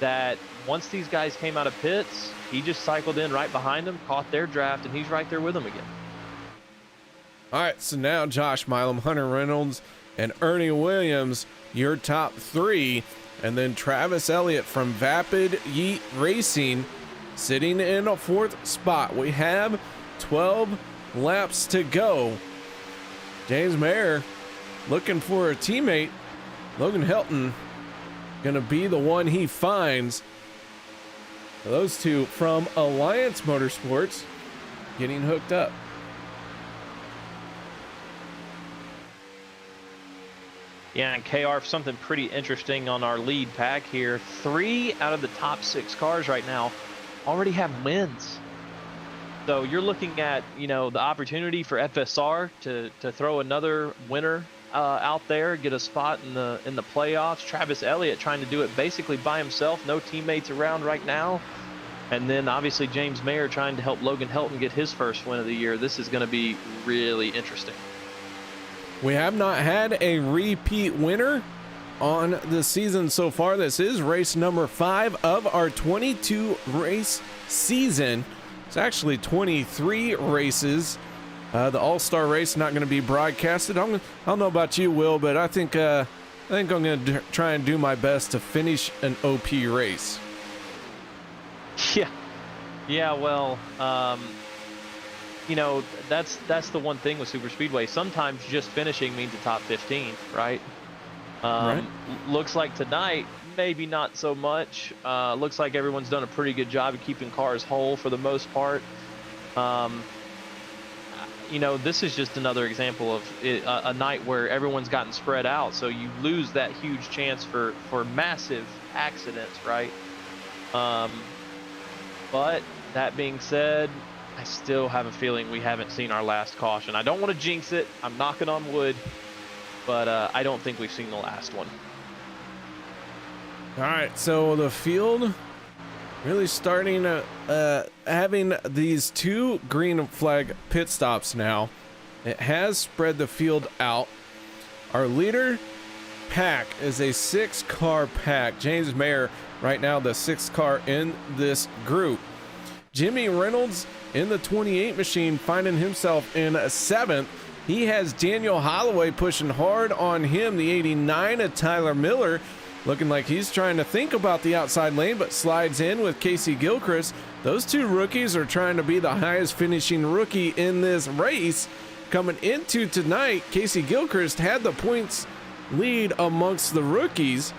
S3: that once these guys came out of pits, he just cycled in right behind them, caught their draft, and he's right there with them again.
S2: All right, so now Josh Milam, Hunter Reynolds, and Ernie Williams, your top 3. And then Travis Elliott from Vapid Yeet Racing sitting in a 4th spot. We have 12 laps to go. James Mayer looking for a teammate. Logan Helton gonna be the one he finds. Those two from Alliance Motorsports getting hooked up.
S3: Yeah, and KR, something pretty interesting on our lead pack here. 3 out of the top 6 cars right now already have wins. So you're looking at, you know, the opportunity for FSR to throw another winner out there, get a spot in the playoffs. Travis Elliott trying to do it basically by himself, no teammates around right now. And then obviously James Mayer trying to help Logan Helton get his first win of the year. This is going to be really interesting.
S2: We have not had a repeat winner on the season so far. This is race number 5 of our 22 race season. It's actually 23 races. The All-Star race not going to be broadcasted. I don't know about you, Will, but I think I'm going to try and do my best to finish an OP race.
S3: Yeah. Well, you know, that's the one thing with Super Speedway. Sometimes just finishing means a top 15, right?
S2: Right.
S3: Looks like tonight, maybe not so much. Looks like everyone's done a pretty good job of keeping cars whole for the most part. You know, this is just another example of a night where everyone's gotten spread out. So you lose that huge chance for massive accidents, right? But that being said, I still have a feeling we haven't seen our last caution. I don't want to jinx it. I'm knocking on wood, but I don't think we've seen the last one.
S2: All right, so the field really starting having these 2 green flag pit stops now. It has spread the field out. Our leader pack is a 6-car pack. James Mayer right now the 6th car in this group. Jimmy Reynolds in the 28 machine finding himself in 7th. He has Daniel Holloway pushing hard on him. The 89 of Tyler Miller looking like he's trying to think about the outside lane, but slides in with Casey Gilchrist. Those 2 rookies are trying to be the highest finishing rookie in this race. Coming into tonight, Casey Gilchrist had the points lead amongst the rookies,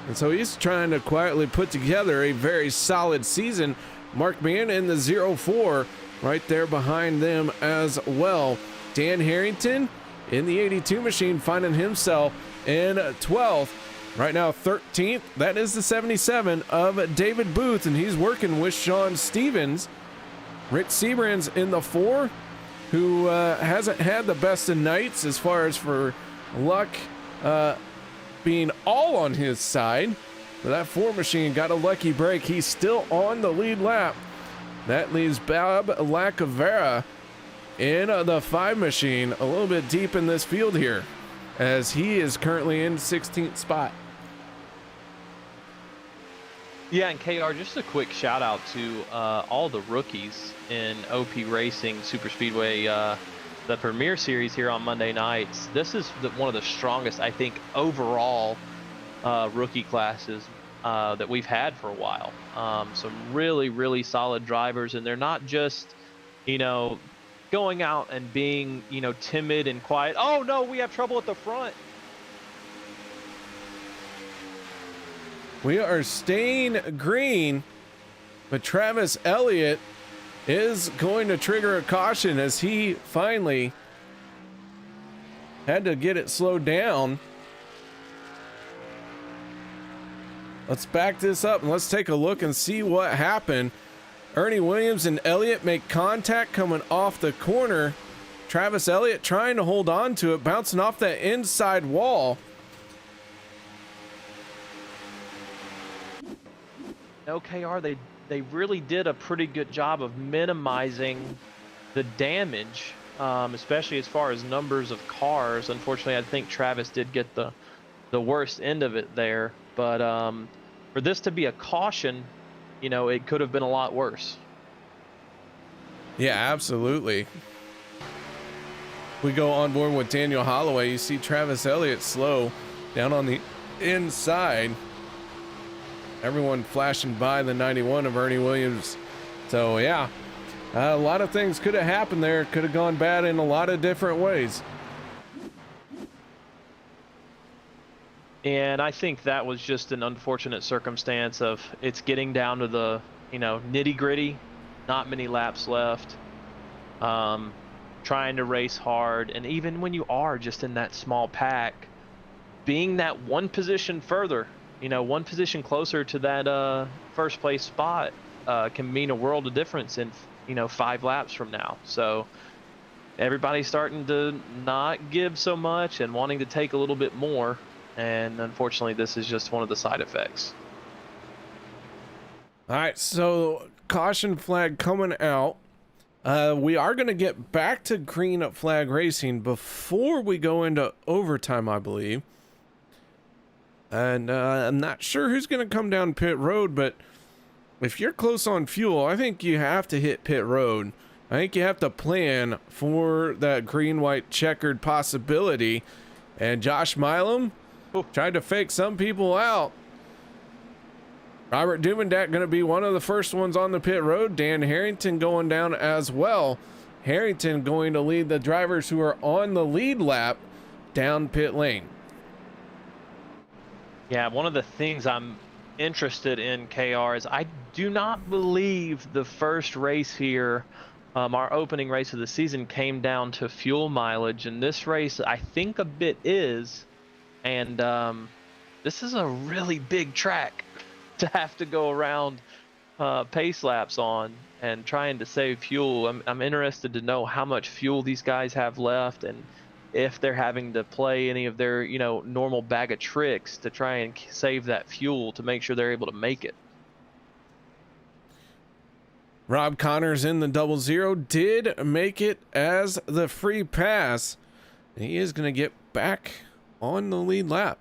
S2: and so he's trying to quietly put together a very solid season. Mark Mann in the 04 right there behind them as well. Dan Harrington in the 82 machine finding himself in 12th. Right now 13th, that is the 77 of David Booth, and he's working with Sean Stevens. Rick Seabrand's in the 4, who hasn't had the best of nights as far as for luck being all on his side. But that 4 machine got a lucky break. He's still on the lead lap. That leaves Bob Lacavera in the 5 machine a little bit deep in this field here, as he is currently in 16th spot.
S3: Yeah, and KR, just a quick shout out to all the rookies in OP Racing Super Speedway, the Premier Series here on Monday nights. This is one of the strongest, I think, overall rookie classes that we've had for a while. Some really, really solid drivers, and they're not just, you know, going out and being, you know, timid and quiet. Oh no, we have trouble at the front.
S2: We are staying green But Travis Elliott is going to trigger a caution as he finally had to get it slowed down. Let's back this up and let's take a look and see what happened. Ernie Williams and Elliott make contact coming off the corner. Travis Elliott trying to hold on to it, bouncing off that inside wall.
S3: OKR, they really did a pretty good job of minimizing the damage, especially as far as numbers of cars. Unfortunately, I think Travis did get the worst end of it there. But for this to be a caution, you know, it could have been a lot worse.
S2: Yeah, absolutely. We go on board with Daniel Holloway. You see Travis Elliott slow down on the inside. Everyone flashing by the 91 of Ernie Williams. So yeah, a lot of things could have happened there. Could have gone bad in a lot of different ways.
S3: And I think that was just an unfortunate circumstance of it's getting down to the, you know, nitty gritty, not many laps left, trying to race hard. And even when you are just in that small pack, being that one position further, you know, one position closer to that first place spot can mean a world of difference in, you know, 5 laps from now. So everybody's starting to not give so much and wanting to take a little bit more. And unfortunately, this is just one of the side effects.
S2: All right, so caution flag coming out. We are going to get back to green flag racing before we go into overtime, I believe. And I'm not sure who's going to come down pit road, but if you're close on fuel, I think you have to hit pit road. I think you have to plan for that green-white checkered possibility. And Josh Milam tried to fake some people out. Robert Dumendak going to be one of the first ones on the pit road. Dan Harrington going down as well. Harrington going to lead the drivers who are on the lead lap down pit lane.
S3: Yeah, one of the things I'm interested in, KR, is I do not believe the first race here, our opening race of the season, came down to fuel mileage. And this race, I think a bit is. And this is a really big track to have to go around pace laps on and trying to save fuel. I'm interested to know how much fuel these guys have left and if they're having to play any of their, you know, normal bag of tricks to try and save that fuel to make sure they're able to make it.
S2: Rob Connors in the 00 did make it as the free pass. He is going to get back on the lead lap.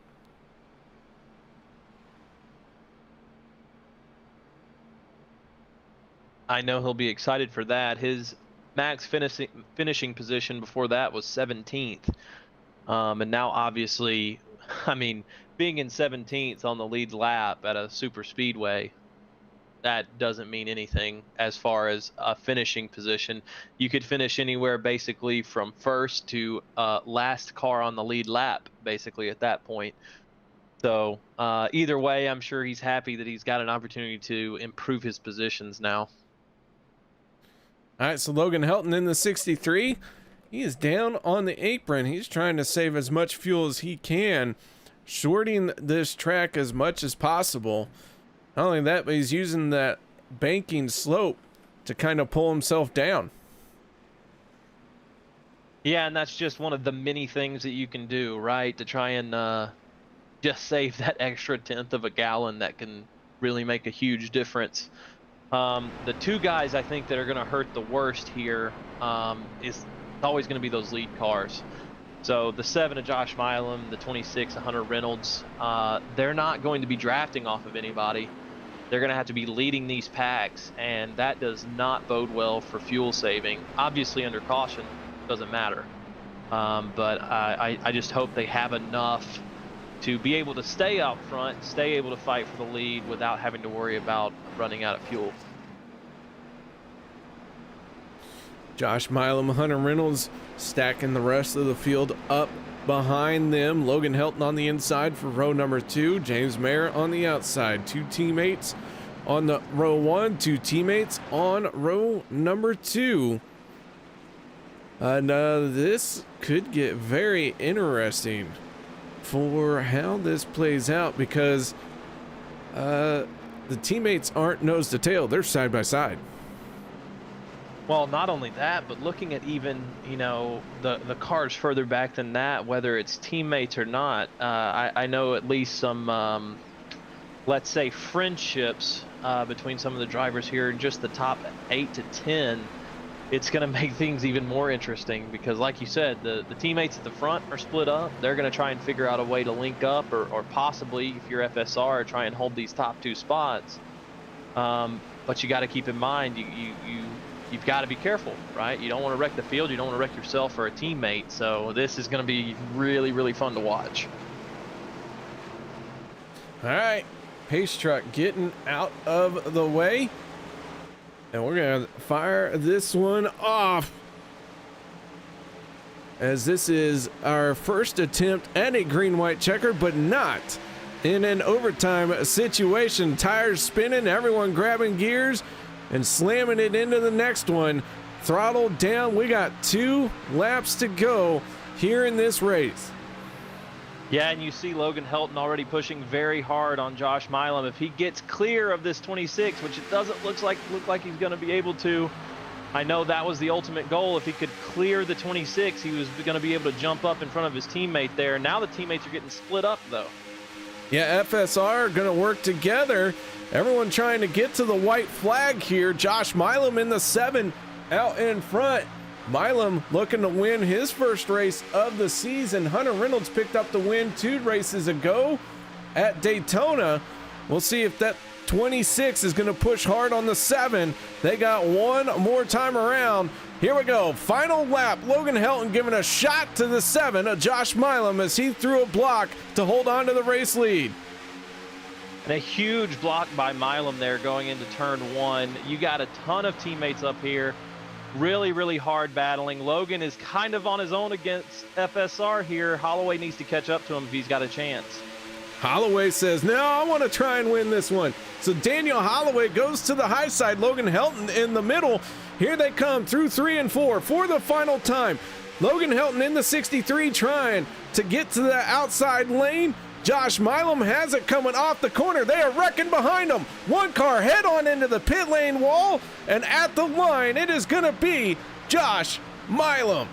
S3: I know he'll be excited for that. His max finishing position before that was 17th. And now obviously, I mean, being in 17th on the lead lap at a super speedway, that doesn't mean anything as far as a finishing position. You could finish anywhere basically from first to last car on the lead lap, basically at that point. So either way, I'm sure he's happy that he's got an opportunity to improve his positions now.
S2: All right, so Logan Helton in the 63. He is down on the apron. He's trying to save as much fuel as he can, shorting this track as much as possible. Not only that, but he's using that banking slope to kind of pull himself down.
S3: Yeah, and that's just one of the many things that you can do, right? To try and just save that extra tenth of a gallon that can really make a huge difference. The two guys I think that are going to hurt the worst here is always going to be those lead cars. So the 7 of Josh Milam, the 26 of Hunter Reynolds, they're not going to be drafting off of anybody. They're going to have to be leading these packs, and that does not bode well for fuel saving. Obviously under caution, doesn't matter. But I just hope they have enough to be able to stay out front, stay able to fight for the lead without having to worry about running out of fuel.
S2: Josh Milam, Hunter Reynolds stacking the rest of the field up behind them. Logan Helton on the inside for row number 2. James Mayer on the outside. Two teammates on the row 1, 2 teammates on row number 2. And this could get very interesting for how this plays out, because the teammates aren't nose to tail, they're side by side.
S3: Well, not only that, but looking at even, you know, the cars further back than that, whether it's teammates or not, I know at least some, let's say, friendships between some of the drivers here in just the top 8 to 10. It's going to make things even more interesting because, like you said, the teammates at the front are split up. They're going to try and figure out a way to link up, or possibly, if you're FSR, try and hold these top 2 spots. But you got to keep in mind, you've got to be careful, right? You don't want to wreck the field. You don't want to wreck yourself or a teammate. So this is going to be really, really fun to watch.
S2: All right, pace truck getting out of the way. And we're going to fire this one off, as this is our first attempt at a green-white checker, but not in an overtime situation. Tires spinning, everyone grabbing gears and slamming it into the next one. Throttle down. We got 2 laps to go here in this race.
S3: Yeah, and you see Logan Helton already pushing very hard on Josh Milam. If he gets clear of this 26, which it doesn't look like he's going to be able to, I know that was the ultimate goal. If he could clear the 26, he was going to be able to jump up in front of his teammate there. Now the teammates are getting split up, though.
S2: Yeah, FSR are going to work together. Everyone trying to get to the white flag here. Josh Milam in the 7 out in front. Milam looking to win his first race of the season. Hunter Reynolds picked up the win 2 races ago at Daytona. We'll see if that 26 is going to push hard on the 7. They got one more time around. Here we go. Final lap. Logan Helton giving a shot to the 7 of Josh Milam as he threw a block to hold on to the race lead.
S3: And a huge block by Milam there going into turn 1. You got a ton of teammates up here. Really, really hard battling. Logan is kind of on his own against FSR here. Holloway needs to catch up to him if he's got a chance.
S2: Holloway says, no, I want to try and win this one. So Daniel Holloway goes to the high side. Logan Helton in the middle. Here they come through 3 and 4 for the final time. Logan Helton in the 63 trying to get to the outside lane. Josh Milam has it coming off the corner. They are wrecking behind him. One car head on into the pit lane wall, and at the line, it is going to be Josh Milam.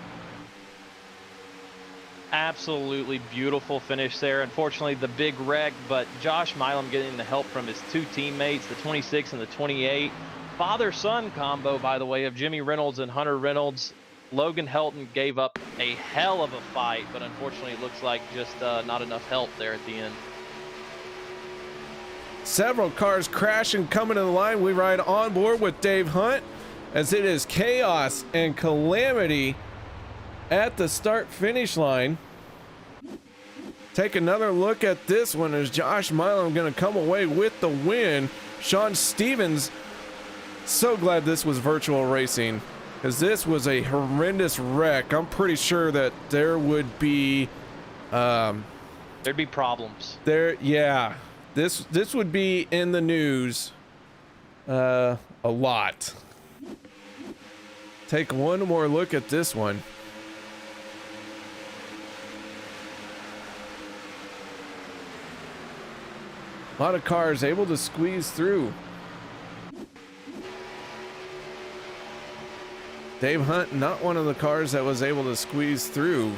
S3: Absolutely beautiful finish there. Unfortunately, the big wreck, but Josh Milam getting the help from his 2 teammates, the 26 and the 28. Father-son combo, by the way, of Jimmy Reynolds and Hunter Reynolds. Logan Helton gave up a hell of a fight, but unfortunately it looks like just not enough help there at the end.
S2: Several cars crashing coming to the line. We ride on board with Dave Hunt as it is chaos and calamity at the start-finish line. Take another look at this one. Is Josh Milam going to come away with the win? Sean Stevens, so glad this was virtual racing, because this was a horrendous wreck. I'm pretty sure that there would be
S3: there'd be problems
S2: there. Yeah, this would be in the news a lot. Take one more look at this one. A lot of cars able to squeeze through. Dave Hunt, not one of the cars that was able to squeeze through.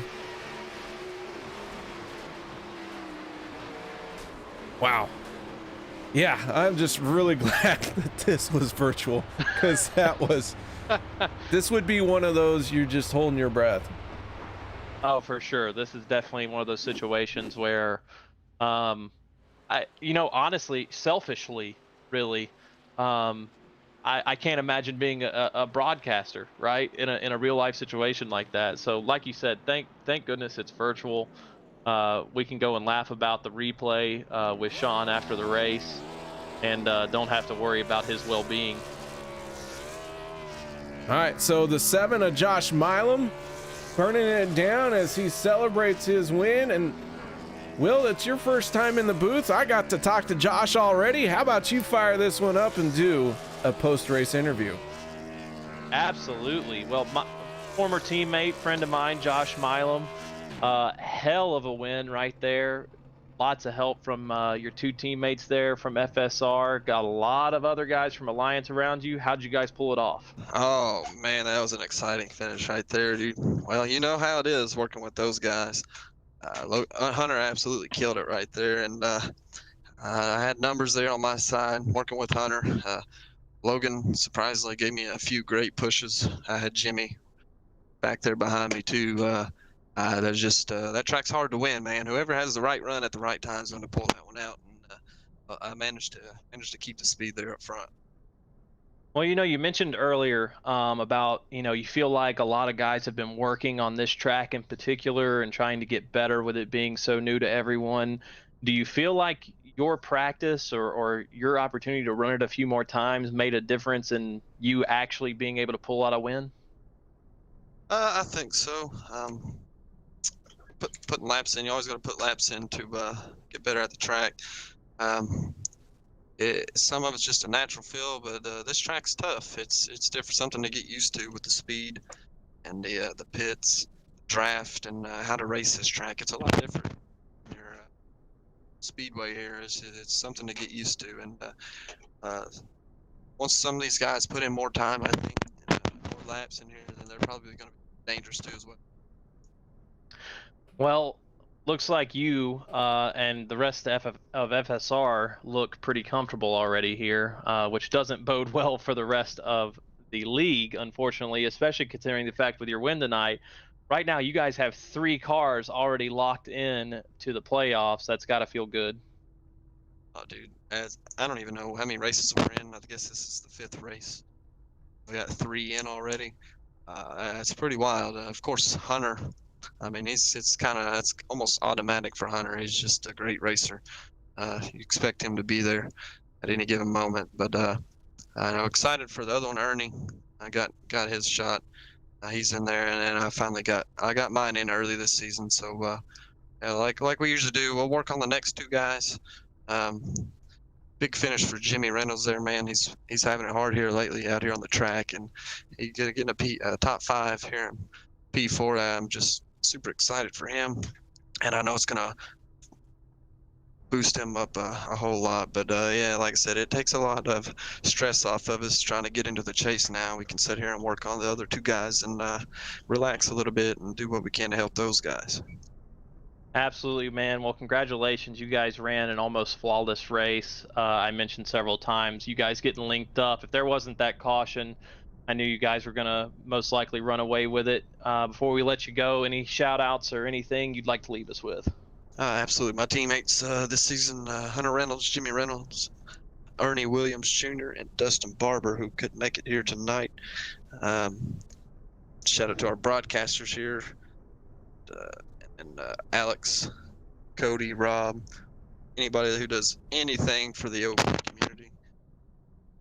S2: Wow. Yeah, I'm just really glad that this was virtual, because that was, this would be one of those you're just holding your breath.
S3: Oh, for sure. This is definitely one of those situations where, honestly, selfishly, really, I can't imagine being a broadcaster, right, in a real life situation like that. So, like you said, thank goodness it's virtual. We can go and laugh about the replay with Sean after the race, and don't have to worry about his well-being.
S2: All right, so the 7 of Josh Milam burning it down as he celebrates his win, and Will, it's your first time in the booth. I got to talk to Josh already. How about you fire this one up and do a post-race interview?
S3: Absolutely. Well, my former teammate, friend of mine, Josh Milam, hell of a win right there. Lots of help from your two teammates there from FSR. Got a lot of other guys from Alliance around you. How'd you guys pull it off?
S8: Oh man, that was an exciting finish right there, dude. Well, you know how it is working with those guys. Hunter absolutely killed it right there, and I had numbers there on my side working with Hunter. Logan surprisingly gave me a few great pushes. I had Jimmy back there behind me too. That's just that track's hard to win, man. Whoever has the right run at the right time is going to pull that one out, and I managed to keep the speed there up front.
S3: Well, you mentioned earlier about, you feel like a lot of guys have been working on this track in particular and trying to get better with it being so new to everyone. Do you feel like your practice or your opportunity to run it a few more times made a difference in you actually being able to pull out a win?
S8: I think so. Putting laps in, you always got to put laps in to get better at the track. Some of it's just a natural feel, but this track's tough. It's different, something to get used to with the speed and the pits, draft, and how to race this track. It's a lot different. Your speedway here it's something to get used to, and once some of these guys put in more time, I think, more laps in here, then they're probably going to be dangerous too as well.
S3: Well, looks like you and the rest of FSR look pretty comfortable already here, which doesn't bode well for the rest of the league, unfortunately, especially considering the fact with your win tonight. Right now, you guys have 3 cars already locked in to the playoffs. That's got to feel good.
S8: Oh, dude, I don't even know how many races we're in. I guess this is the 5th race. We got 3 in already. It's pretty wild. Of course, Hunter. I mean, it's almost automatic for Hunter. He's just a great racer. You expect him to be there at any given moment. But I'm excited for the other one, Ernie. I got his shot. He's in there, and then I got mine in early this season. So like we usually do, we'll work on the next 2 guys. Big finish for Jimmy Reynolds there, man. He's having it hard here lately out here on the track, and he's getting a top 5 here in P4. I'm just super excited for him, and I know it's gonna boost him up a whole lot. But yeah, like I said, it takes a lot of stress off of us trying to get into the chase now. We can sit here and work on the other 2 guys and relax a little bit and do what we can to help those guys.
S3: Absolutely, man. Well, congratulations. You guys ran an almost flawless race. I mentioned several times you guys getting linked up. If there wasn't that caution, I knew you guys were going to most likely run away with it. Before we let you go, any shout outs or anything you'd like to leave us with?
S8: Absolutely. My teammates this season, Hunter Reynolds, Jimmy Reynolds, Ernie Williams Jr., and Dustin Barber, who couldn't make it here tonight. Shout out to our broadcasters here, and Alex, Cody, Rob, anybody who does anything for the open community,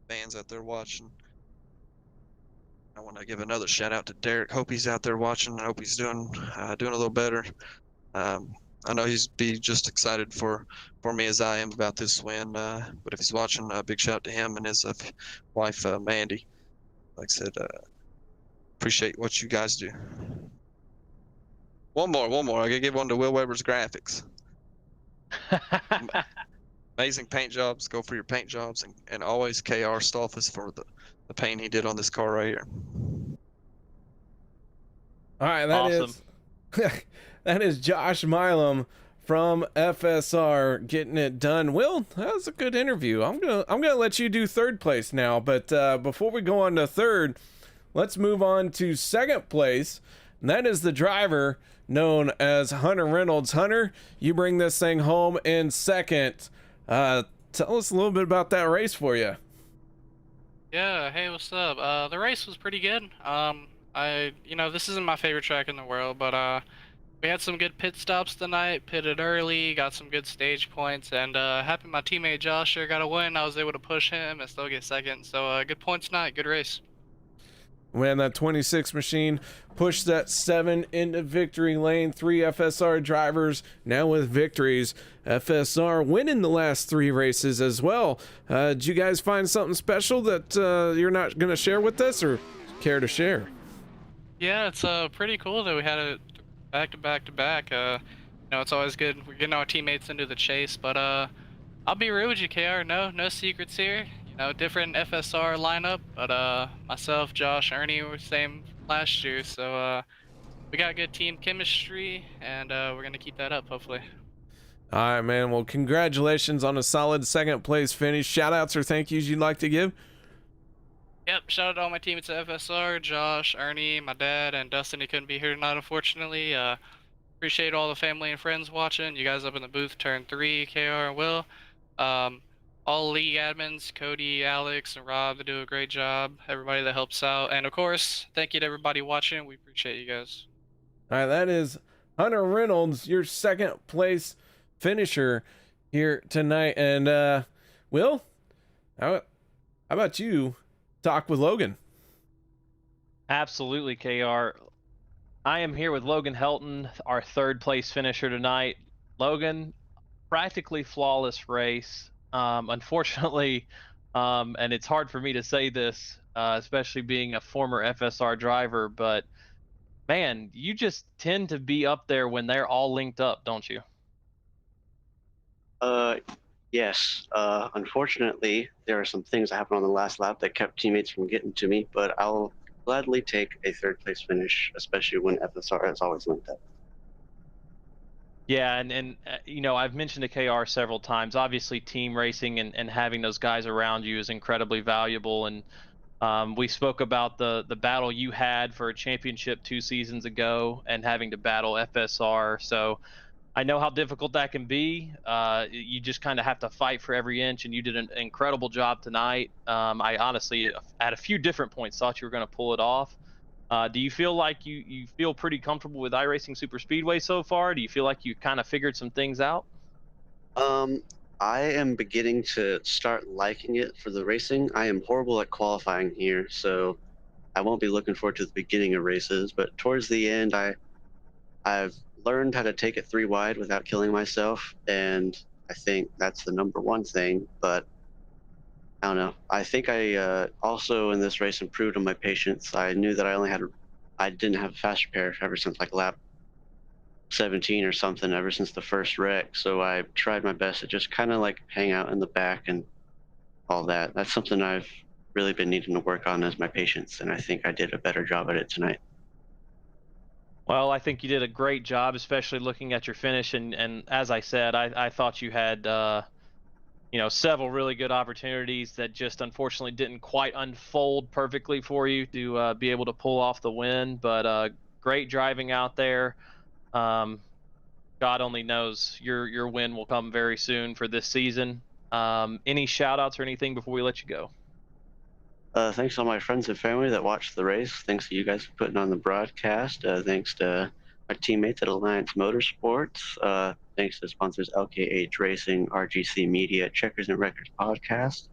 S8: fans out there watching. I want to give another shout out to Derek. Hope he's out there watching. I hope he's doing a little better. I know he's be just excited for me as I am about this win. But if he's watching, a big shout out to him and his wife, Mandy. Like I said, appreciate what you guys do. One more. I gotta give one to Will Weber's Graphics. Amazing paint jobs. Go for your paint jobs, and always KR Stolfus for the paint he did on this car right here.
S2: All right,
S3: Awesome.
S2: That is Josh Milam from FSR getting it done. Will, that was a good interview. I'm gonna let you do 3rd place now, but before we go on to 3rd, let's move on to 2nd place, and that is the driver known as Hunter Reynolds. Hunter, you bring this thing home in 2nd. Tell us a little bit about that race for you.
S9: Yeah, hey, what's up? The race was pretty good. This isn't my favorite track in the world, but we had some good pit stops tonight, pitted early, got some good stage points, and happy my teammate Josh here got a win. I was able to push him and still get 2nd, so good points tonight, good race.
S2: Man, that 26 machine pushed that 7 into victory lane. 3 FSR drivers now with victories. FSR winning the last 3 races as well. Did you guys find something special that you're not going to share with us, or care to share?
S9: Yeah, it's pretty cool that we had it back to back to back. It's always good. We're getting our teammates into the chase, but I'll be real with you, KR. No secrets here. Different FSR lineup, but myself, Josh, Ernie were same last year, so we got good team chemistry, and we're gonna keep that up, hopefully.
S2: All right, man. Well, congratulations on a solid second place finish. Shout outs or thank yous you'd like to give?
S9: Yep, shout out to all my teammates at FSR, Josh, Ernie, my dad, and Dustin. He couldn't be here tonight, unfortunately. Appreciate all the family and friends watching. You guys up in the booth, turn 3, KR and Will. All league admins, Cody, Alex, and Rob, they do a great job. Everybody that helps out. And of course, thank you to everybody watching. We appreciate you guys.
S2: All right, that is Hunter Reynolds, your second place finisher here tonight. And Will, how about you talk with Logan?
S3: Absolutely, KR. I am here with Logan Helton, our third place finisher tonight. Logan, practically flawless race. Unfortunately, and it's hard for me to say this, especially being a former FSR driver, but man, you just tend to be up there when they're all linked up, don't you?
S10: Yes. Unfortunately, there are some things that happened on the last lap that kept teammates from getting to me, but I'll gladly take a third place finish, especially when FSR is always linked up.
S3: Yeah, and I've mentioned to KR several times, obviously team racing and having those guys around you is incredibly valuable. And we spoke about the battle you had for a championship 2 seasons ago and having to battle FSR. So I know how difficult that can be. You just kind of have to fight for every inch, and you did an incredible job tonight. I honestly, at a few different points, thought you were going to pull it off. Do you feel like you feel pretty comfortable with iRacing Superspeedway so far? Do you feel like you kind of figured some things out?
S10: I am beginning to start liking it for the racing. I am horrible at qualifying here, so I won't be looking forward to the beginning of races, but towards the end, I've learned how to take it 3 wide without killing myself, and I think that's the #1 thing, but I don't know. I think I also in this race improved on my patience. I knew that I didn't have a fast repair ever since like lap 17 or something, ever since the first wreck. So I tried my best to just kind of like hang out in the back and all that. That's something I've really been needing to work on, is my patience, and I think I did a better job at it tonight.
S3: Well, I think you did a great job, especially looking at your finish. And as I said, I thought you had several really good opportunities that just unfortunately didn't quite unfold perfectly for you to be able to pull off the win. But great driving out there. God only knows your win will come very soon for this season. Any shout outs or anything before we let you go?
S10: Thanks to all my friends and family that watched the race. Thanks to you guys for putting on the broadcast. Thanks to our teammates at Alliance Motorsports. Thanks to sponsors LKH Racing, RGC Media, Checkers and Records Podcast.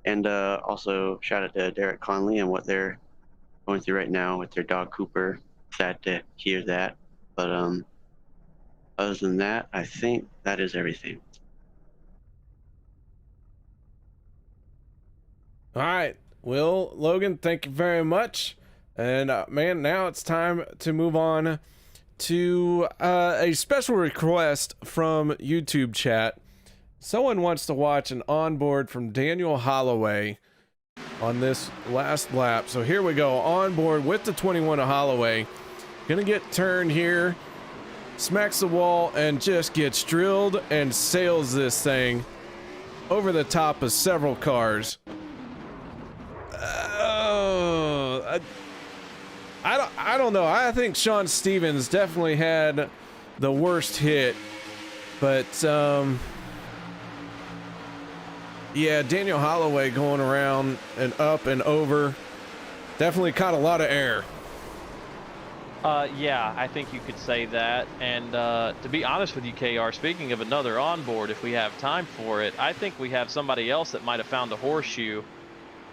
S10: And also shout out to Derek Conley and what they're going through right now with their dog Cooper. Sad to hear that. But other than that, I think that is everything.
S2: All right. Will, Logan, thank you very much. And man, now it's time to move on to a special request from YouTube chat. Someone wants to watch an onboard from Daniel Holloway on this last lap. So here we go, onboard with the 21 of Holloway. Gonna get turned here, smacks the wall, and just gets drilled and sails this thing over the top of several cars. I don't know. I think Sean Stevens definitely had the worst hit, but yeah, Daniel Holloway going around and up and over definitely caught a lot of air.
S3: Yeah, I think you could say that. And to be honest with you, KR, speaking of another onboard, if we have time for it, I think we have somebody else that might have found a horseshoe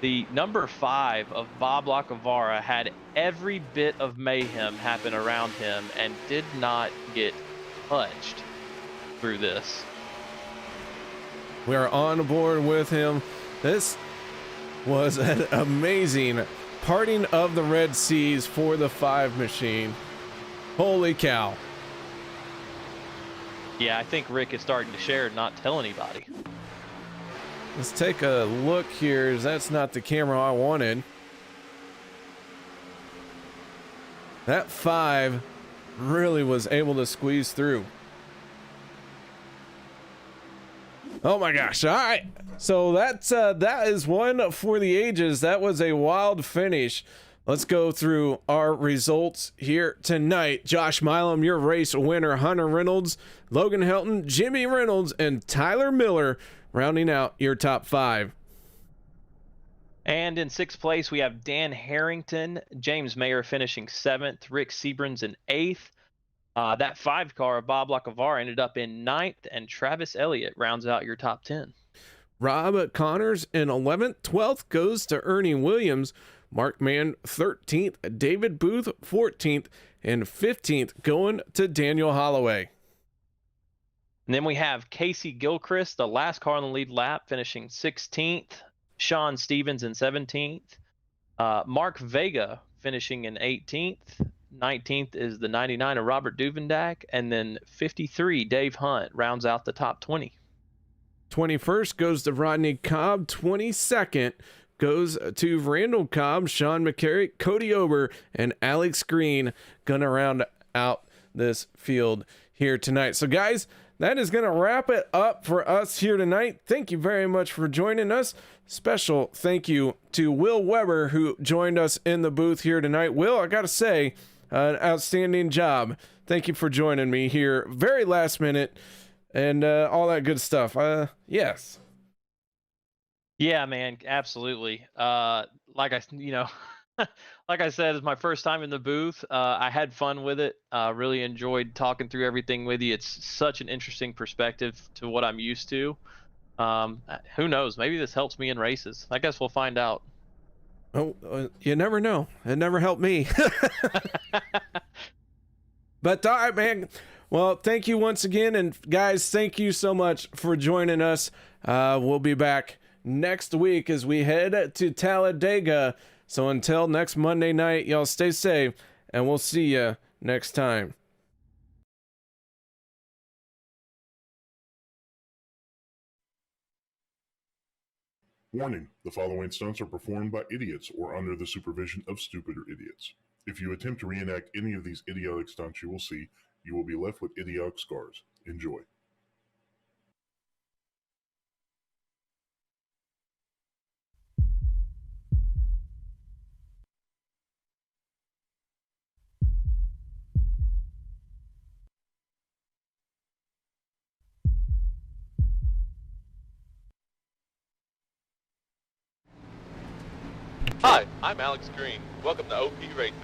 S3: The number 5 of Bob Lacavara had every bit of mayhem happen around him and did not get touched through this.
S2: We are on board with him. This was an amazing parting of the Red Seas for the 5 machine. Holy cow.
S3: Yeah, I think Rick is starting to share and not tell anybody.
S2: Let's take a look here. That's not the camera I wanted. That 5 really was able to squeeze through. Oh my gosh. All right. So that is one for the ages. That was a wild finish. Let's go through our results here tonight. Josh Milam, your race winner. Hunter Reynolds, Logan Helton, Jimmy Reynolds, and Tyler Miller rounding out your top 5.
S3: And in 6th place, we have Dan Harrington, James Mayer finishing 7th, Rick Seabrans in 8th. That 5 car of Bob Lacavara ended up in 9th, and Travis Elliott rounds out your top 10.
S2: Rob Connors in 11th. 12th goes to Ernie Williams. Mark Mann 13th. David Booth 14th. And 15th going to Daniel Holloway.
S3: And then we have Casey Gilchrist, the last car on the lead lap, finishing 16th. Sean Stevens in 17th. Mark Vega finishing in 18th. 19th is the 99 of Robert Duvendak. And then 53, Dave Hunt, rounds out the top 20.
S2: 21st goes to Rodney Cobb. 22nd goes to Randall Cobb, Sean McCary, Cody Ober, and Alex Green. Gonna round out this field here tonight. So guys, that is going to wrap it up for us here tonight. Thank you very much for joining us. Special thank you to Will Weber, who joined us in the booth here tonight. Will, I got to say, an outstanding job. Thank you for joining me here very last minute and all that good stuff. Yes.
S3: Yeah, man, absolutely. Like I said, it's my first time in the booth. I had fun with it. Really enjoyed talking through everything with you. It's such an interesting perspective to what I'm used to. Who knows? Maybe this helps me in races. I guess we'll find out.
S2: Oh, you never know. It never helped me. But all right, man. Well, thank you once again. And guys, thank you so much for joining us. We'll be back next week as we head to Talladega. So until next Monday night, y'all stay safe, and we'll see you next time.
S11: Warning, the following stunts are performed by idiots or under the supervision of stupider idiots. If you attempt to reenact any of these idiotic stunts you will see, you will be left with idiotic scars. Enjoy.
S12: Hi, I'm Alex Green. Welcome to OP Racing.